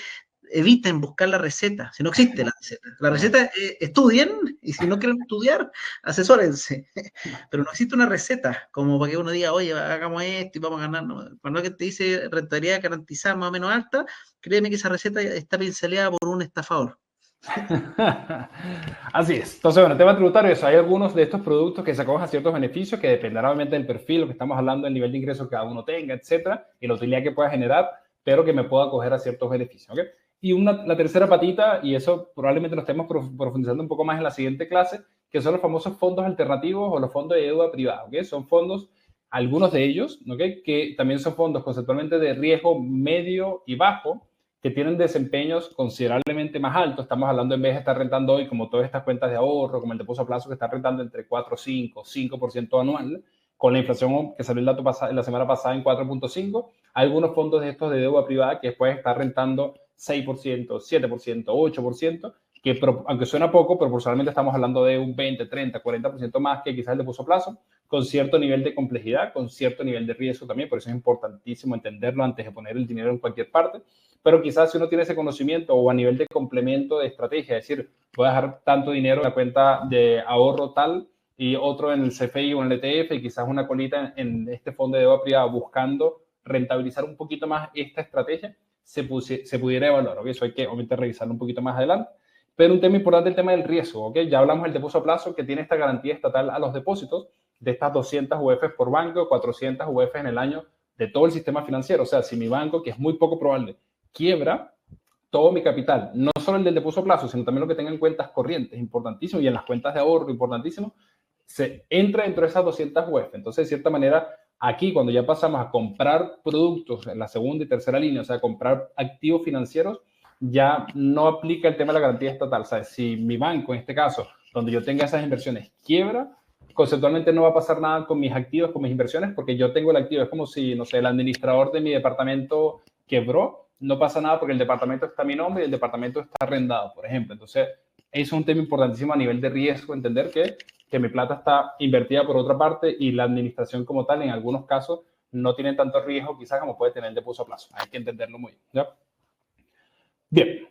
eviten buscar la receta, si no existe la receta. La receta, estudien, y si no quieren estudiar, asesórense. Pero no existe una receta como para que uno diga, oye, hagamos esto y vamos a ganar. No. Cuando alguien te dice rentabilidad garantizada más o menos alta, créeme que esa receta está pinceleada por un estafador. Así es. Entonces, bueno, el tema tributario es, hay algunos de estos productos que se acogen a ciertos beneficios que dependerá obviamente del perfil, lo que estamos hablando, del nivel de ingreso que cada uno tenga, etcétera, y la utilidad que pueda generar, pero que me pueda acoger a ciertos beneficios. ¿Okay? Y la tercera patita, y eso probablemente lo estemos profundizando un poco más en la siguiente clase, que son los famosos fondos alternativos o los fondos de deuda privada. ¿Okay? Son fondos, algunos de ellos, ¿okay? Que también son fondos conceptualmente de riesgo medio y bajo, que tienen desempeños considerablemente más altos. Estamos hablando, en vez de estar rentando hoy, como todas estas cuentas de ahorro, como el depósito a plazo, que está rentando entre 4, 5, 5% anual, con la inflación que salió el dato la semana pasada en 4.5, hay algunos fondos de estos de deuda privada que pueden estar rentando 6%, 7%, 8%, que aunque suena poco, proporcionalmente estamos hablando de un 20, 30, 40% más que quizás el depósito a plazo, con cierto nivel de complejidad, con cierto nivel de riesgo también. Por eso es importantísimo entenderlo antes de poner el dinero en cualquier parte. Pero quizás si uno tiene ese conocimiento o a nivel de complemento de estrategia, es decir, voy a dejar tanto dinero en la cuenta de ahorro tal y otro en el CFI o en el ETF y quizás una colita en este fondo de deuda privada buscando rentabilizar un poquito más esta estrategia, se pudiera evaluar. ¿Okay? Eso hay que obviamente revisarlo un poquito más adelante. Pero un tema importante es el tema del riesgo. ¿Okay? Ya hablamos del depósito a plazo que tiene esta garantía estatal a los depósitos de estas 200 UF por banco, 400 UF en el año de todo el sistema financiero. O sea, si mi banco, que es muy poco probable, quiebra, todo mi capital, no solo el del depósito a plazo, sino también lo que tenga en cuentas corrientes, importantísimo, y en las cuentas de ahorro, importantísimo, se entra dentro de esas 200 UF. Entonces, de cierta manera, aquí cuando ya pasamos a comprar productos en la segunda y tercera línea, o sea, comprar activos financieros, ya no aplica el tema de la garantía estatal. O sea, si mi banco, en este caso, donde yo tenga esas inversiones, quiebra, conceptualmente no va a pasar nada con mis activos, con mis inversiones, porque yo tengo el activo. Es como si, no sé, el administrador de mi departamento quebró, no pasa nada porque el departamento está a mi nombre y el departamento está arrendado, por ejemplo. Entonces, es un tema importantísimo a nivel de riesgo, entender que mi plata está invertida por otra parte y la administración como tal, en algunos casos, no tiene tanto riesgo quizás como puede tener el depósito a plazo. Hay que entenderlo muy bien. ¿Ya? Bien.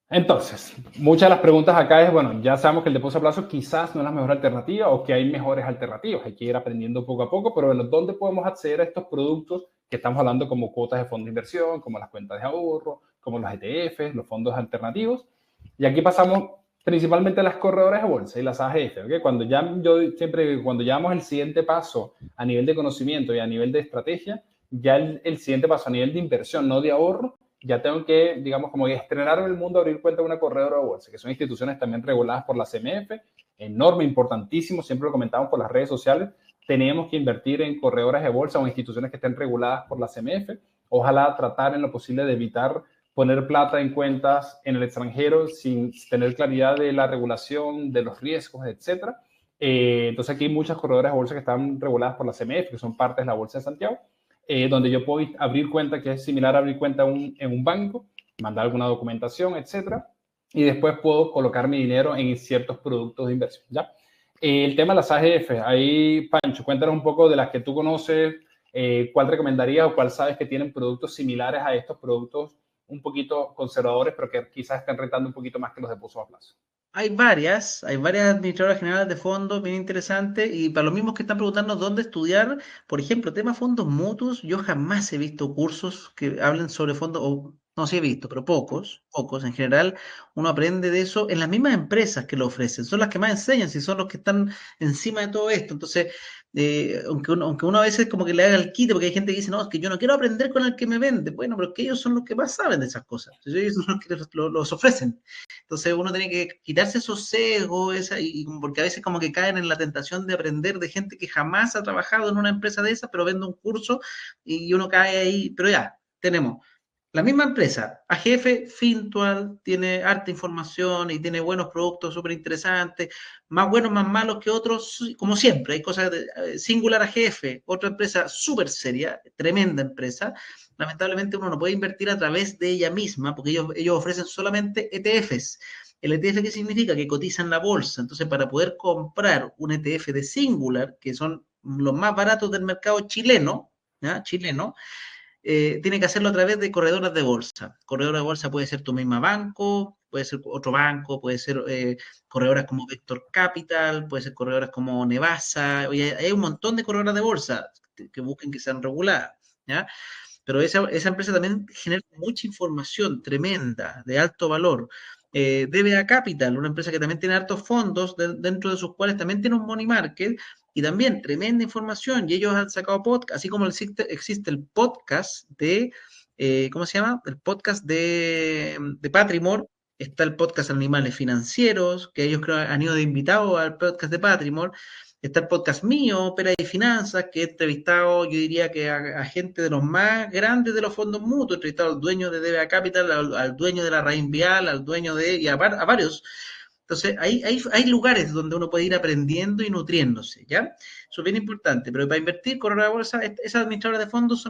Entonces, muchas de las preguntas acá es, bueno, ya sabemos que el depósito a plazo quizás no es la mejor alternativa o que hay mejores alternativas. Hay que ir aprendiendo poco a poco, pero bueno, ¿dónde podemos acceder a estos productos que estamos hablando como cuotas de fondo de inversión, como las cuentas de ahorro, como los ETFs, los fondos alternativos? Y aquí pasamos principalmente a las corredoras de bolsa y las AGF, ¿okay? Cuando llevamos el siguiente paso a nivel de conocimiento y a nivel de estrategia, ya el siguiente paso a nivel de inversión, no de ahorro, ya tengo que, digamos, como estrenar en el mundo, abrir cuenta de una corredora de bolsa, que son instituciones también reguladas por la CMF, enorme, importantísimo, siempre lo comentamos por las redes sociales, tenemos que invertir en corredoras de bolsa o instituciones que estén reguladas por la CMF, ojalá tratar en lo posible de evitar poner plata en cuentas en el extranjero sin tener claridad de la regulación, de los riesgos, etcétera. Entonces aquí hay muchas corredoras de bolsa que están reguladas por la CMF, que son partes de la Bolsa de Santiago, donde yo puedo abrir cuenta, que es similar a abrir cuenta en un banco, mandar alguna documentación, etcétera, y después puedo colocar mi dinero en ciertos productos de inversión, ¿ya? El tema de las AGF, ahí, Pancho, cuéntanos un poco de las que tú conoces, cuál recomendarías o cuál sabes que tienen productos similares a estos productos un poquito conservadores, pero que quizás estén rentando un poquito más que los depósitos a plazo. Hay varias administradoras generales de fondos bien interesantes y para los mismos que están preguntando dónde estudiar, por ejemplo, tema fondos mutuos, yo jamás he visto cursos que hablen sobre fondos, o no sí he visto, pero pocos en general, uno aprende de eso en las mismas empresas que lo ofrecen, son las que más enseñan, si son los que están encima de todo esto, entonces, aunque uno a veces como que le haga el quite, porque hay gente que dice, no, es que yo no quiero aprender con el que me vende, bueno, pero es que ellos son los que más saben de esas cosas, ellos son los que los ofrecen. Entonces uno tiene que quitarse esos sesgos, porque a veces como que caen en la tentación de aprender de gente que jamás ha trabajado en una empresa de esas, pero vende un curso y uno cae ahí. Pero ya, tenemos la misma empresa, AGF Fintual, tiene harta información y tiene buenos productos súper interesantes, más buenos, más malos que otros, como siempre. Hay cosas de Singular AGF, otra empresa súper seria, tremenda empresa. Lamentablemente uno no puede invertir a través de ella misma porque ellos ofrecen solamente ETFs. ¿El ETF qué significa? Que cotiza en la bolsa. Entonces, para poder comprar un ETF de Singular, que son los más baratos del mercado chileno, ¿ya? Chileno, tiene que hacerlo a través de corredoras de bolsa. Corredora de bolsa puede ser tu misma banco, puede ser otro banco, puede ser corredoras como Vector Capital, puede ser corredoras como Nevasa. Oye, hay un montón de corredoras de bolsa que busquen que sean reguladas, ¿ya? Pero esa empresa también genera mucha información tremenda, de alto valor. DBA Capital, una empresa que también tiene altos fondos, dentro de sus cuales también tiene un money market y también tremenda información. Y ellos han sacado podcast, así como existe el podcast ¿cómo se llama? El podcast de Patrimore. Está el podcast Animales Financieros, que ellos creo han ido de invitados al podcast de Patrimore. Está el podcast mío, Opera y Finanzas, que he entrevistado, yo diría que a gente de los más grandes de los fondos mutuos. He entrevistado al dueño de DBA Capital, al dueño de la Raín Vial, al dueño y a varios. Entonces, hay lugares donde uno puede ir aprendiendo y nutriéndose, ¿ya? Eso es bien importante, pero para invertir, correr a la bolsa, esas administradoras de fondos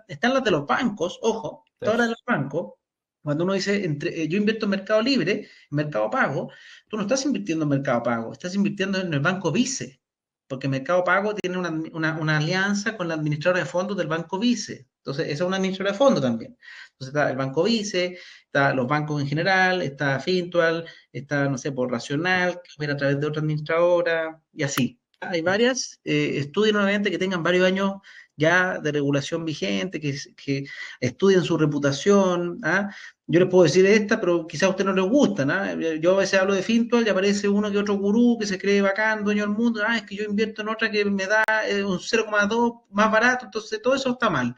están las de los bancos, ojo, Sí. todas las de los bancos. Cuando uno dice, yo invierto en Mercado Libre, en Mercado Pago, tú no estás invirtiendo en Mercado Pago, estás invirtiendo en el Banco Vice, porque Mercado Pago tiene una alianza con la administradora de fondos del Banco Vice. Entonces, esa es una administradora de fondos también. Entonces, está el Banco Vice, está los bancos en general, está Fintual, está, no sé, por Racional, que opera a través de otra administradora, y así. Hay varias. Estudien nuevamente que tengan varios años ya de regulación vigente, que estudien su reputación. ¿Ah? Yo les puedo decir esta, pero quizás a usted no les gusta, ¿no? Yo a veces hablo de Fintual y aparece uno que otro gurú que se cree bacán, dueño del mundo. Es que yo invierto en otra que me da un 0,2 más barato, entonces todo eso está mal.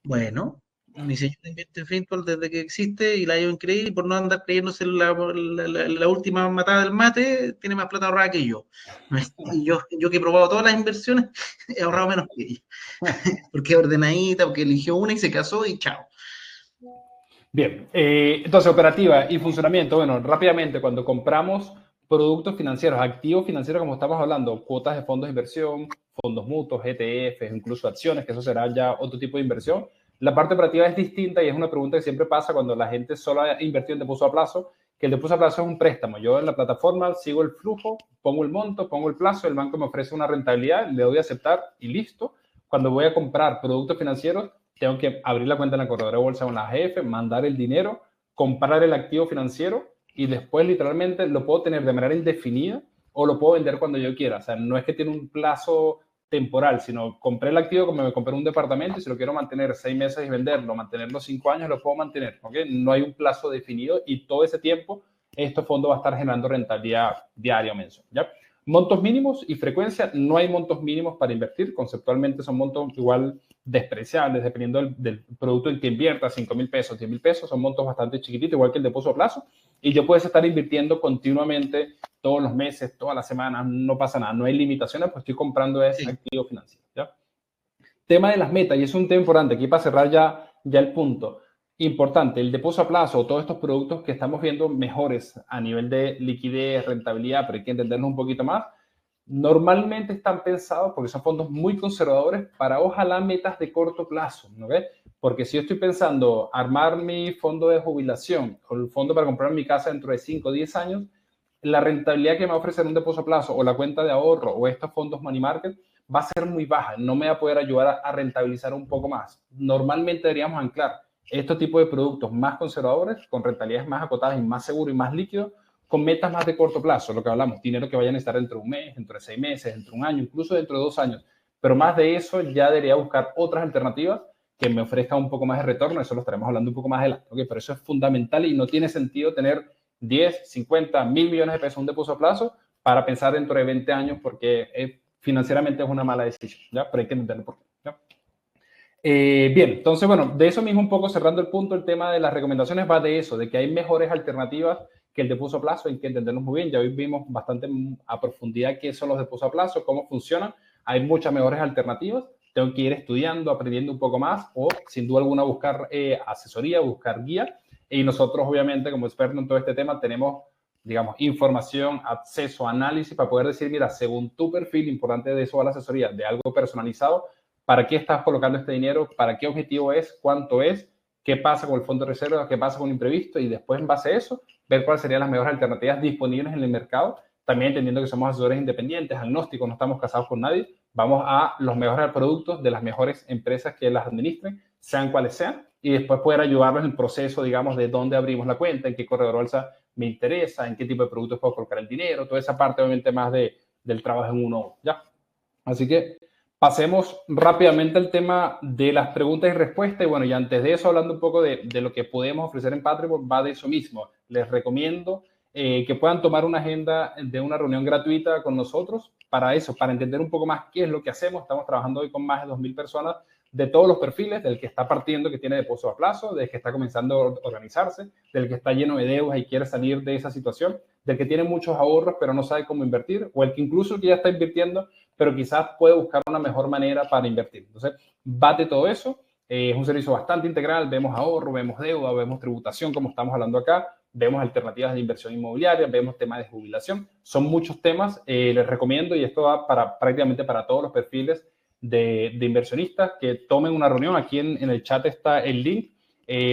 Bueno, mi señor invierte en Fintual desde que existe y la ha ido increíble y por no andar creyéndose la última matada del mate, tiene más plata ahorrada que yo. Y yo que he probado todas las inversiones, he ahorrado menos que ella. Porque es ordenadita, porque eligió una y se casó y chao. Bien, entonces operativa y funcionamiento. Bueno, rápidamente, cuando compramos productos financieros, activos financieros, como estamos hablando, cuotas de fondos de inversión, fondos mutuos, ETFs, incluso acciones, que eso será ya otro tipo de inversión. La parte operativa es distinta y es una pregunta que siempre pasa cuando la gente solo ha invertido en depósito a plazo, que el depósito a plazo es un préstamo. Yo en la plataforma sigo el flujo, pongo el monto, pongo el plazo, el banco me ofrece una rentabilidad, le doy a aceptar y listo. Cuando voy a comprar productos financieros, tengo que abrir la cuenta en la corredora de bolsa con la AGF, mandar el dinero, comprar el activo financiero y después literalmente lo puedo tener de manera indefinida o lo puedo vender cuando yo quiera. O sea, no es que tiene un plazo temporal, sino compré el activo como me compré un departamento y si lo quiero mantener 6 meses y venderlo, mantenerlo 5 años, lo puedo mantener. ¿Okay? No hay un plazo definido y todo ese tiempo este fondo va a estar generando rentabilidad diaria o mensual. ¿Ya? Montos mínimos y frecuencia, no hay montos mínimos para invertir. Conceptualmente son montos igual despreciables, dependiendo del producto en que inviertas, 5,000 pesos, 10,000 pesos, son montos bastante chiquititos, igual que el depósito a plazo. Y yo puedes estar invirtiendo continuamente todos los meses, todas las semanas, no pasa nada, no hay limitaciones, pues estoy comprando ese activo financiero. ¿Ya? Tema de las metas, y es un tema importante, aquí para cerrar ya el punto. Importante, el depósito a plazo, todos estos productos que estamos viendo mejores a nivel de liquidez, rentabilidad, pero hay que entenderlos un poquito más, normalmente están pensados porque son fondos muy conservadores para ojalá metas de corto plazo, ¿no ves? Porque si yo estoy pensando armar mi fondo de jubilación o el fondo para comprar mi casa dentro de 5 o 10 años, la rentabilidad que me va a ofrecer un depósito a plazo o la cuenta de ahorro o estos fondos money market va a ser muy baja, no me va a poder ayudar a rentabilizar un poco más. Normalmente deberíamos anclar estos tipos de productos más conservadores, con rentabilidades más acotadas y más seguros y más líquidos, con metas más de corto plazo, lo que hablamos, dinero que vayan a estar dentro de un mes, dentro de 6 meses, dentro de un año, incluso dentro de 2 años. Pero más de eso ya debería buscar otras alternativas que me ofrezcan un poco más de retorno, eso lo estaremos hablando un poco más adelante, ¿okay? Pero eso es fundamental y no tiene sentido tener 10, 50, 1,000 millones de pesos un depósito a plazo para pensar dentro de 20 años porque financieramente es una mala decisión, ¿ya? Pero hay que entenderlo por qué, ¿ya? Bien, entonces, bueno, de eso mismo un poco cerrando el punto, el tema de las recomendaciones va de eso, de que hay mejores alternativas que el depósito a plazo, hay que entenderlos muy bien. Ya hoy vimos bastante a profundidad qué son los depósitos a plazo, cómo funcionan. Hay muchas mejores alternativas. Tengo que ir estudiando, aprendiendo un poco más o, sin duda alguna, buscar asesoría, buscar guía. Y nosotros, obviamente, como expertos en todo este tema, tenemos, digamos, información, acceso, análisis para poder decir, mira, según tu perfil, importante de eso a la asesoría, de algo personalizado, ¿para qué estás colocando este dinero? ¿Para qué objetivo es? ¿Cuánto es? ¿Qué pasa con el fondo de reserva? ¿Qué pasa con el imprevisto? Y después, en base a eso, ver cuáles serían las mejores alternativas disponibles en el mercado. También entendiendo que somos asesores independientes, agnósticos, no estamos casados con nadie. Vamos a los mejores productos de las mejores empresas que las administren, sean cuales sean, y después poder ayudarlos en el proceso, digamos, de dónde abrimos la cuenta, en qué corredor bolsa me interesa, en qué tipo de productos puedo colocar el dinero, toda esa parte, obviamente, más del trabajo en uno. ¿Ya? Así que pasemos rápidamente al tema de las preguntas y respuestas. Y bueno, y antes de eso, hablando un poco de lo que podemos ofrecer en Patreon, va de eso mismo. Les recomiendo que puedan tomar una agenda de una reunión gratuita con nosotros para eso, para entender un poco más qué es lo que hacemos. Estamos trabajando hoy con más de 2,000 personas de todos los perfiles, del que está partiendo, que tiene depósito a plazo, del que está comenzando a organizarse, del que está lleno de deudas y quiere salir de esa situación, del que tiene muchos ahorros pero no sabe cómo invertir, o el que incluso ya está invirtiendo pero quizás puede buscar una mejor manera para invertir. Entonces, bate todo eso. Es un servicio bastante integral. Vemos ahorro, vemos deuda, vemos tributación, como estamos hablando acá. Vemos alternativas de inversión inmobiliaria, vemos temas de jubilación. Son muchos temas. Les recomiendo, y esto va prácticamente para todos los perfiles de inversionistas, que tomen una reunión. Aquí en el chat está el link.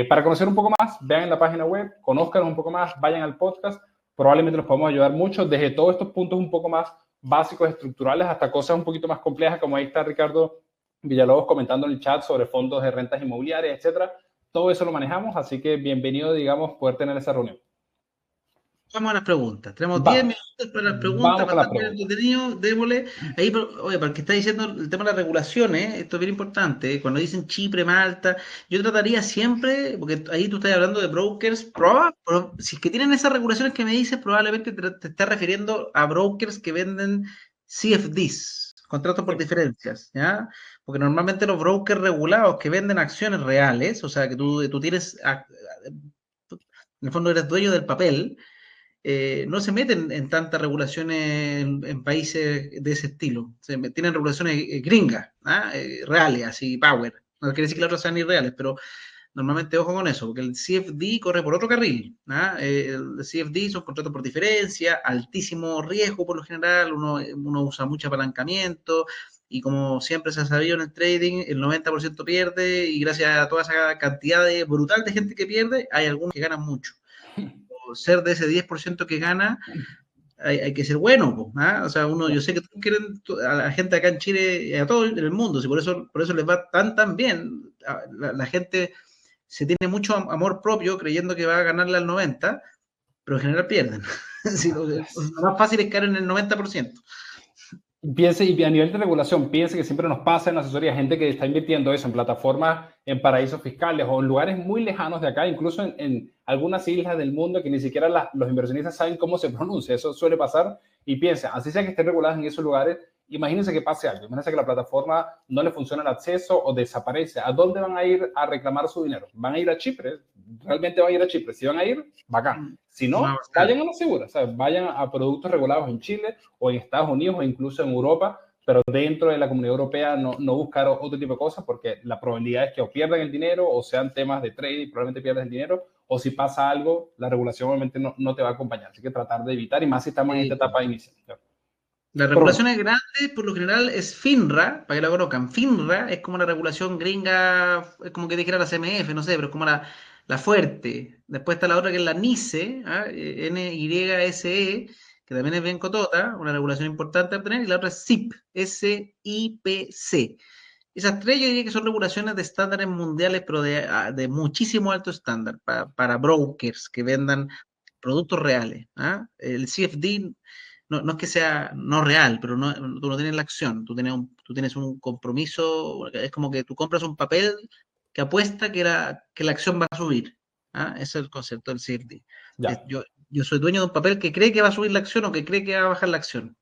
Para conocer un poco más, vean en la página web, conozcan un poco más, vayan al podcast. Probablemente nos podemos ayudar mucho desde todos estos puntos un poco más básicos, estructurales, hasta cosas un poquito más complejas, como ahí está Ricardo Villalobos comentando en el chat sobre fondos de rentas inmobiliarias, etcétera. Todo eso lo manejamos, así que bienvenido, digamos, poder tener esa reunión. Vamos a las preguntas. Tenemos 10 Vamos, minutos para las preguntas, vamos con las bastante preguntas. entretenido. Démosle. Ahí, oye, para el que está diciendo el tema de las regulaciones, esto es bien importante. Cuando dicen Chipre, Malta, yo trataría siempre, porque ahí tú estás hablando de brokers, pero si es que tienen esas regulaciones que me dices, probablemente te estás refiriendo a brokers que venden CFDs, contratos por Sí. diferencias, ¿ya? Porque normalmente los brokers regulados que venden acciones reales, o sea, que tú tienes, en el fondo eres dueño del papel, no se meten en tantas regulaciones en países de ese estilo. Tienen regulaciones gringas, ¿ah? Reales, así, power. No quiere decir que las otras sean irreales, pero normalmente ojo con eso, porque el CFD corre por otro carril. ¿Ah? El CFD son contratos por diferencia, altísimo riesgo por lo general, uno usa mucho apalancamiento. Y como siempre se ha sabido en el trading, el 90% pierde y gracias a toda esa cantidad brutal de gente que pierde, hay algunos que ganan mucho. Ser de ese 10% que gana, hay que ser bueno, ¿ah? O sea, yo sé que quieren a la gente acá en Chile, a todo en el mundo, si por eso les va tan bien. La gente se tiene mucho amor propio creyendo que va a ganarle al 90%, pero en general pierden. Sí, lo más fácil es caer en el 90%. Piense, y a nivel de regulación, piense que siempre nos pasa en la asesoría gente que está invirtiendo eso en plataformas, en paraísos fiscales o en lugares muy lejanos de acá, incluso en algunas islas del mundo que ni siquiera los inversionistas saben cómo se pronuncia. Eso suele pasar. Y piensa, así sea que estén reguladas en esos lugares, imagínense que pase algo. Imagínense que la plataforma no le funciona el acceso o desaparece. ¿A dónde van a ir a reclamar su dinero? ¿Van a ir a Chipre? ¿Realmente van a ir a Chipre? Si van a ir, bacán. Si no, vayan a la segura. O sea, vayan a productos regulados en Chile o en Estados Unidos o incluso en Europa, pero dentro de la Comunidad Europea no buscar otro tipo de cosas, porque la probabilidad es que o pierdan el dinero o sean temas de trading, probablemente pierdan el dinero, o si pasa algo, la regulación obviamente no te va a acompañar. Así que tratar de evitar, y más si estamos en esta etapa inicial. La regulación es grande, por lo general es FINRA, para que la conozcan. FINRA es como la regulación gringa, es como que dijera la CMF, no sé, pero es como la fuerte. Después está la otra que es la NICE, ¿ah? NYSE, que también es bien cotota, una regulación importante a obtener, y la otra es SIP, SIPC. Esas tres yo diría que son regulaciones de estándares mundiales, pero de muchísimo alto estándar, para brokers que vendan productos reales. ¿Ah? El CFD no es que sea no real, pero tú no tienes la acción, tú tienes un compromiso, es como que tú compras un papel que apuesta que la acción va a subir. ¿Ah? Ese es el concepto del CFD. Ya. Yo soy dueño de un papel que cree que va a subir la acción o que cree que va a bajar la acción.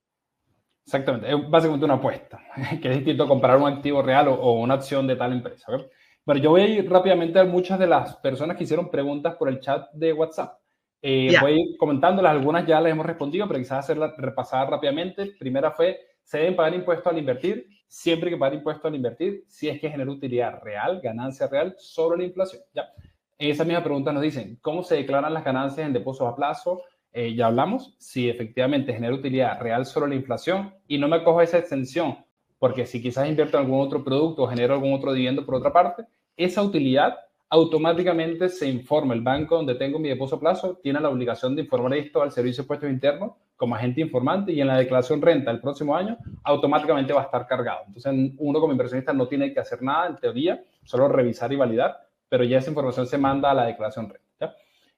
Exactamente, es básicamente una apuesta, que es distinto a comprar un activo real o una acción de tal empresa. ¿Okay? Bueno, yo voy a ir rápidamente a muchas de las personas que hicieron preguntas por el chat de WhatsApp. Ya. Voy a ir comentándolas, algunas ya las hemos respondido, pero quizás hacerlas repasadas rápidamente. Primera fue, ¿se deben pagar impuestos al invertir? Siempre hay que pagar impuestos al invertir, si es que genera utilidad real, ganancia real sobre la inflación. ¿Ya? Esa misma pregunta nos dicen, ¿cómo se declaran las ganancias en depósitos a plazo? Ya hablamos, si efectivamente genera utilidad real sobre la inflación, y no me cojo esa extensión, porque si quizás invierto en algún otro producto o genero algún otro dividendo por otra parte, esa utilidad automáticamente se informa. El banco donde tengo mi depósito a plazo tiene la obligación de informar esto al Servicio de Impuestos Internos como agente informante, y en la declaración renta del próximo año automáticamente va a estar cargado. Entonces uno como inversionista no tiene que hacer nada en teoría, solo revisar y validar, pero ya esa información se manda a la declaración renta. ¿Ya?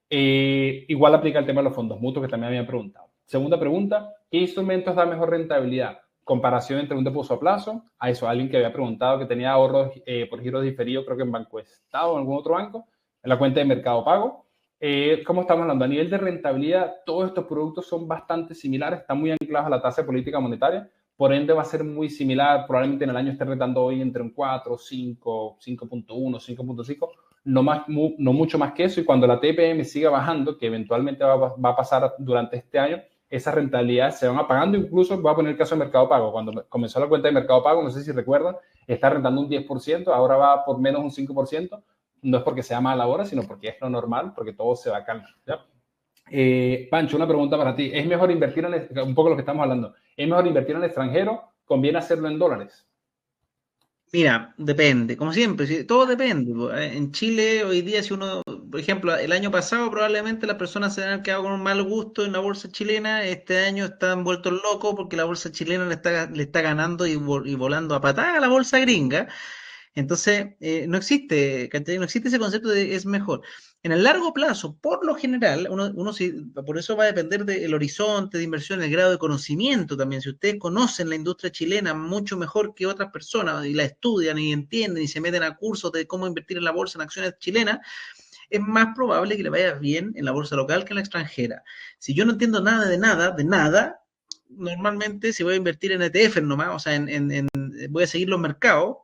Igual aplica el tema de los fondos mutuos, que también habían preguntado. Segunda pregunta, ¿qué instrumentos da mejor rentabilidad? Comparación entre un depósito a plazo, a eso alguien que había preguntado que tenía ahorros por giros diferidos, creo que en Banco Estado o en algún otro banco, en la cuenta de Mercado Pago. ¿Cómo estamos hablando? A nivel de rentabilidad, todos estos productos son bastante similares, están muy anclados a la tasa de política monetaria, por ende va a ser muy similar, probablemente en el año esté rentando hoy entre un 4, 5, 5.1, 5.5, no mucho más que eso, y cuando la TPM siga bajando, que eventualmente va a pasar durante este año, esas rentabilidades se van apagando. Incluso voy a poner el caso de Mercado Pago. Cuando comenzó la cuenta de Mercado Pago, no sé si recuerdan, está rentando un 10%, ahora va por menos un 5%. No es porque sea mala ahora, sino porque es lo normal, porque todo se va a calmar. ¿Ya? Pancho, una pregunta para ti. ¿Es mejor invertir un poco lo que estamos hablando, ¿es mejor invertir en el extranjero? ¿Conviene hacerlo en dólares? Mira, depende, como siempre, todo depende. En Chile hoy día, si uno, por ejemplo, el año pasado probablemente las personas se han quedado con un mal gusto en la bolsa chilena, este año están vueltos locos porque la bolsa chilena le está ganando y volando a patada a la bolsa gringa. Entonces, no existe, ¿cachai? No existe ese concepto de es mejor. En el largo plazo, por lo general, por eso va a depender del horizonte de inversión, el grado de conocimiento también. Si ustedes conocen la industria chilena mucho mejor que otras personas y la estudian y entienden y se meten a cursos de cómo invertir en la bolsa en acciones chilenas, es más probable que le vaya bien en la bolsa local que en la extranjera. Si yo no entiendo nada de nada, normalmente si voy a invertir en ETF nomás, o sea, voy a seguir los mercados,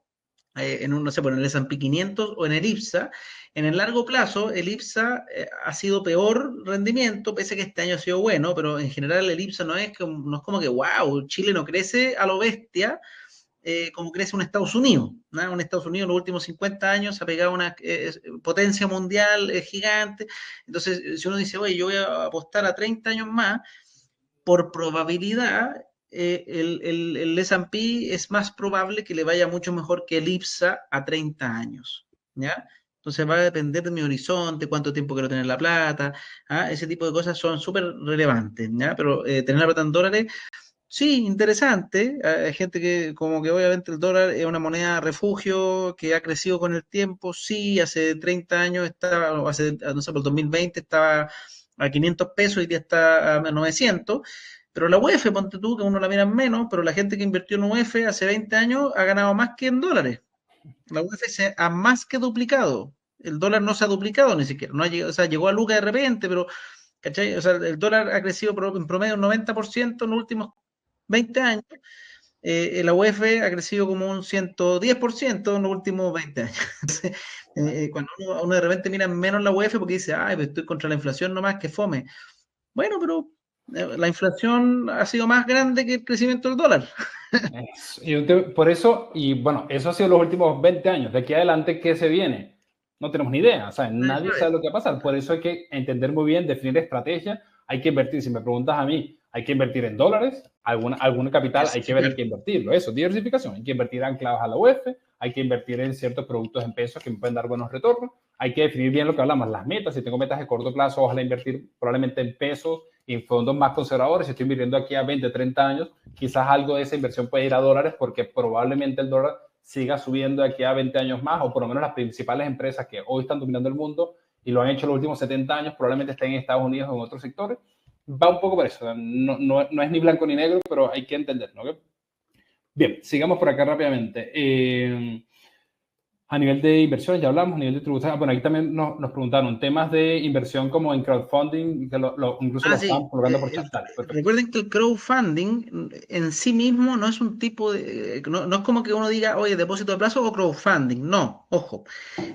no sé, por el S&P 500 o en el IPSA. En el largo plazo, el IPSA ha sido peor rendimiento, pese a que este año ha sido bueno, pero en general el IPSA no es como que, wow, Chile no crece a lo bestia, como crece un Estados Unidos, ¿no? Un Estados Unidos en los últimos 50 años ha pegado una potencia mundial gigante. Entonces, si uno dice, oye, yo voy a apostar a 30 años más, por probabilidad, el S&P es más probable que le vaya mucho mejor que el IPSA a 30 años, ¿ya? Entonces va a depender de mi horizonte, cuánto tiempo quiero tener la plata, ¿ah? Ese tipo de cosas son súper relevantes, ¿ya? Pero tener la plata en dólares Sí, interesante. Hay gente que como que obviamente el dólar es una moneda refugio que ha crecido con el tiempo. Sí, hace 30 años estaba, o hace, no sé, por el 2020 estaba a 500 pesos, hoy día está a 900. Pero la UEF, ponte tú, que uno la mira menos, pero la gente que invirtió en UEF hace 20 años ha ganado más que en dólares. La UEF se ha más que duplicado. El dólar no se ha duplicado ni siquiera. No ha llegado, o sea, llegó a Lucas de repente, pero ¿cachai? O sea, el dólar ha crecido en promedio un 90% en los últimos 20 años. La UEF ha crecido como un 110% en los últimos 20 años. Entonces, cuando uno de repente mira menos la UEF porque dice, ay, pues estoy contra la inflación nomás, que fome. Bueno, pero la inflación ha sido más grande que el crecimiento del dólar. Por eso, y bueno, eso ha sido los últimos 20 años. De aquí adelante, ¿qué se viene? No tenemos ni idea. O sea, Nadie nadie sabe. sabe lo que va a pasar. Por eso hay que entender muy bien, definir estrategia. Hay que invertir. Si me preguntas a mí, hay que invertir en dólares, algún capital, hay que ver en Diversificar. qué invertirlo. Eso, diversificación. Hay que invertir anclados a la UEF, hay que invertir en ciertos productos en pesos que me pueden dar buenos retornos. Hay que definir bien lo que hablamos, las metas. Si tengo metas de corto plazo, ojalá invertir probablemente en pesos y en fondos más conservadores. Si estoy invirtiendo aquí a 20, 30 años, quizás algo de esa inversión puede ir a dólares porque probablemente el dólar siga subiendo de aquí a 20 años más, o por lo menos las principales empresas que hoy están dominando el mundo y lo han hecho los últimos 70 años, probablemente estén en Estados Unidos o en otros sectores. Va un poco por eso. No es ni blanco ni negro, pero hay que entenderlo. ¿Okay? Bien, sigamos por acá rápidamente. A nivel de inversiones, ya hablamos, a nivel de tributación. Bueno, aquí también nos preguntaron temas de inversión como en crowdfunding, que incluso lo Ah, estaban sí. colocando por chat. Dale, perfecto. Recuerden que el crowdfunding en sí mismo no es un tipo de, no es como que uno diga, oye, depósito de plazo o crowdfunding. No, ojo.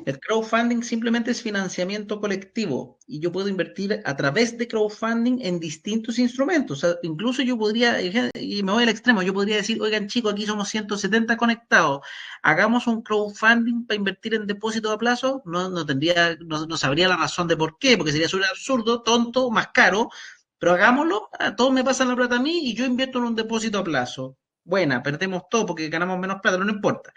El crowdfunding simplemente es financiamiento colectivo y yo puedo invertir a través de crowdfunding en distintos instrumentos. O sea, incluso yo podría, y me voy al extremo, yo podría decir, oigan chicos, aquí somos 170 conectados, hagamos un crowdfunding para invertir en depósito a plazo. No tendría, no sabría la razón de por qué, porque sería súper absurdo, tonto, más caro, pero hagámoslo, a todos me pasan la plata a mí y yo invierto en un depósito a plazo. Buena, perdemos todo porque ganamos menos plata, no importa.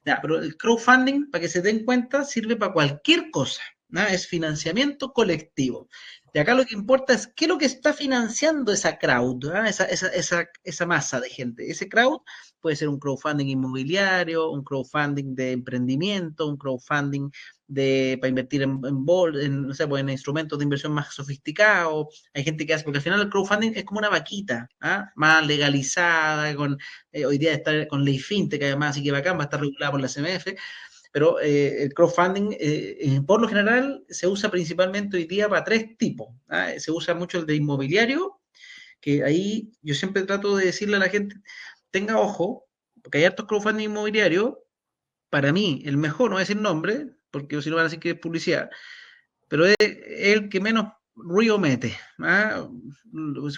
Ya, pero el crowdfunding, para que se den cuenta, sirve para cualquier cosa, ¿no? Es financiamiento colectivo. Y acá lo que importa es qué es lo que está financiando esa crowd, ¿no? Esa masa de gente. Ese crowd puede ser un crowdfunding inmobiliario, un crowdfunding de emprendimiento, un crowdfunding para invertir no sé, pues en instrumentos de inversión más sofisticados. Hay gente que hace, porque al final el crowdfunding es como una vaquita, ¿ah? Más legalizada, hoy día está con ley fintech, además, así que bacán, va a estar regulada por la CMF, pero el crowdfunding, por lo general, se usa principalmente hoy día para tres tipos. ¿Ah? Se usa mucho el de inmobiliario, que ahí yo siempre trato de decirle a la gente, tenga ojo, porque hay hartos crowdfunding inmobiliarios, para mí, el mejor, no voy a decir nombre, porque si no van a decir que es publicidad, pero es el que menos ruido mete. ¿Ah?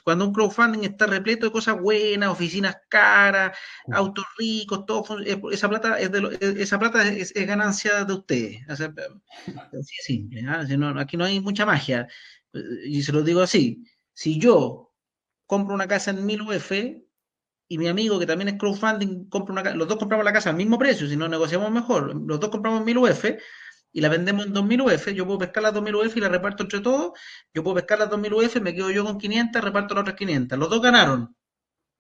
Cuando un crowdfunding está repleto de cosas buenas, oficinas caras, autos ricos, todo, esa plata esa plata es ganancia de ustedes. O sea, así es simple. ¿Ah? Si no, aquí no hay mucha magia. Y se lo digo así. Si yo compro una casa en 1000 UF y mi amigo que también es crowdfunding compra una casa, los dos compramos la casa al mismo precio, si no negociamos mejor, los dos compramos 1000 UF y la vendemos en 2000 UF, yo puedo pescar las 2000 UF y la reparto entre todos, yo puedo pescar las 2000 UF, me quedo yo con 500, reparto las otras 500, los dos ganaron,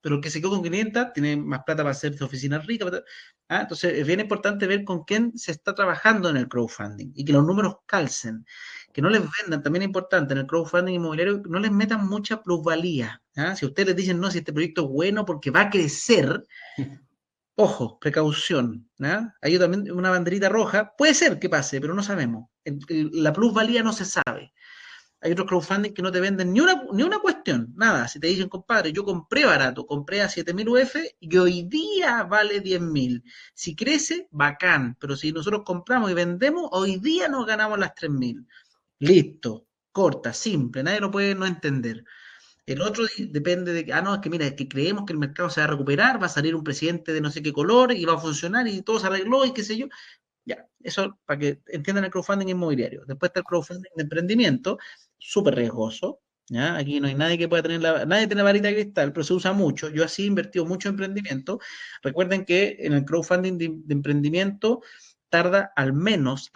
pero el que se quedó con 500 tiene más plata para hacer su oficina rica. ¿Ah? Entonces es bien importante ver con quién se está trabajando en el crowdfunding y que los números calcen, que no les vendan, también es importante en el crowdfunding inmobiliario, no les metan mucha plusvalía. ¿Ah? Si ustedes les dicen, no, si este proyecto es bueno porque va a crecer, ojo, precaución. ¿Ah? Hay también una banderita roja, puede ser que pase, pero no sabemos. La plusvalía no se sabe. Hay otros crowdfunding que no te venden ni una cuestión, nada. Si te dicen, compadre, yo compré barato, compré a 7000 UF y hoy día vale 10.000. Si crece, bacán. Pero si nosotros compramos y vendemos, hoy día nos ganamos las 3000. Listo, corta, simple, nadie lo puede no entender. El otro depende de que, no, es que mira, es que creemos que el mercado se va a recuperar, va a salir un presidente de no sé qué color y va a funcionar y todo se arregló y qué sé yo. Ya, eso para que entiendan el crowdfunding inmobiliario. Después está el crowdfunding de emprendimiento, súper riesgoso. ¿Ya? Aquí no hay nadie que pueda tener nadie tiene varita de cristal, pero se usa mucho. Yo así he invertido mucho en emprendimiento. Recuerden que en el crowdfunding de emprendimiento tarda al menos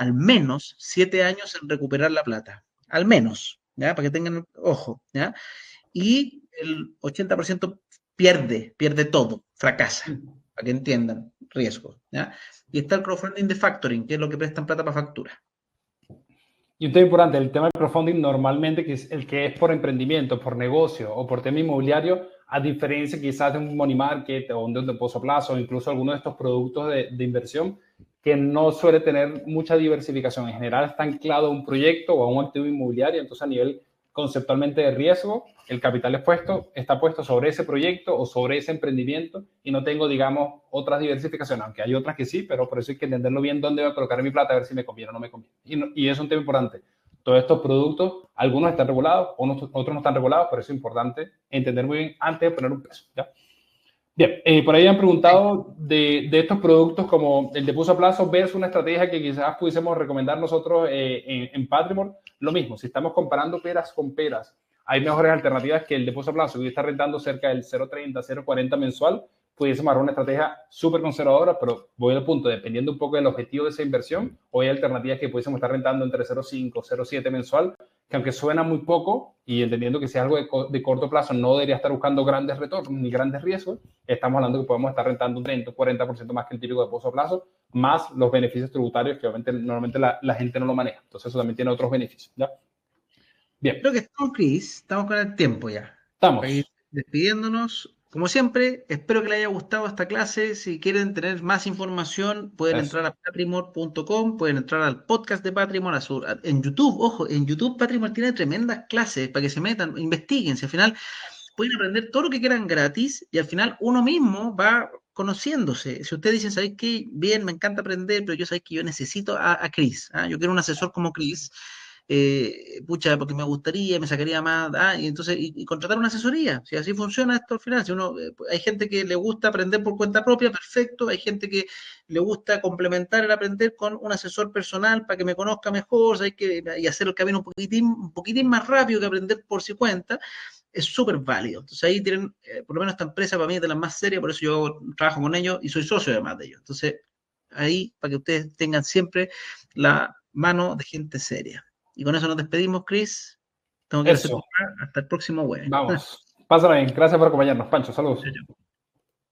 7 años en recuperar la plata. Al menos, ¿ya? Para que tengan ojo, ¿ya? Y el 80% pierde todo, fracasa, para que entiendan, riesgo, ¿ya? Y está el crowdfunding de factoring, que es lo que prestan plata para factura. Y un tema importante, el tema del crowdfunding normalmente, que es el que es por emprendimiento, por negocio o por tema inmobiliario, a diferencia quizás de un money market o un depósito a plazo o incluso alguno de estos productos de inversión que no suele tener mucha diversificación. En general está anclado a un proyecto o a un activo inmobiliario, entonces a nivel conceptualmente de riesgo, el capital está puesto sobre ese proyecto o sobre ese emprendimiento y no tengo, digamos, otras diversificaciones, aunque hay otras que sí, pero por eso hay que entenderlo bien dónde voy a colocar mi plata, a ver si me conviene o no me conviene. Y es un tema importante. Todos estos productos, algunos están regulados, otros no están regulados, por eso es importante entender muy bien antes de poner un peso, ¿ya? Bien, por ahí han preguntado de estos productos como el depósito a plazo versus una estrategia que quizás pudiésemos recomendar nosotros en Patrimony. Lo mismo, si estamos comparando peras con peras, hay mejores alternativas que el depósito a plazo, que está rentando cerca del 0,30, 0,40 mensual. Pudiésemos agarrar una estrategia súper conservadora, pero voy al punto, dependiendo un poco del objetivo de esa inversión, o hay alternativas que pudiésemos estar rentando entre 0,5, 0,7 mensual, que aunque suena muy poco, y entendiendo que si es algo de corto plazo, no debería estar buscando grandes retornos ni grandes riesgos, estamos hablando que podemos estar rentando un 30 o 40% más que el típico depósito a plazo, más los beneficios tributarios que obviamente normalmente la gente no lo maneja. Entonces eso también tiene otros beneficios, ¿ya? Bien. Creo que estamos, Chris, estamos con el tiempo ya. Para ir Estamos. despidiéndonos. Como siempre, espero que les haya gustado esta clase. Si quieren tener más información, pueden Eso. entrar a patrimor.com, pueden entrar al podcast de Patrimor, en YouTube. Ojo, en YouTube Patrimor tiene tremendas clases para que se metan, investiguen. Si al final pueden aprender todo lo que quieran gratis y al final uno mismo va conociéndose. Si ustedes dicen, ¿sabéis qué? Bien, me encanta aprender, pero yo sabéis que yo necesito a Chris. ¿Ah? Yo quiero un asesor como Chris. Pucha, porque me gustaría, me sacaría más, y entonces, y contratar una asesoría, si así funciona esto al final, si uno, hay gente que le gusta aprender por cuenta propia, perfecto, hay gente que le gusta complementar el aprender con un asesor personal para que me conozca mejor, y hacer el camino un poquitín más rápido que aprender por su cuenta, es súper válido. Entonces ahí tienen, por lo menos esta empresa para mí es de las más serias, por eso yo trabajo con ellos y soy socio además de ellos. Entonces, ahí para que ustedes tengan siempre la mano de gente seria. Y con eso nos despedimos, Chris. Tengo que ir a hacer Eso. comprar. Hasta el próximo web. Vamos. Pásala bien. Gracias por acompañarnos, Pancho. Saludos.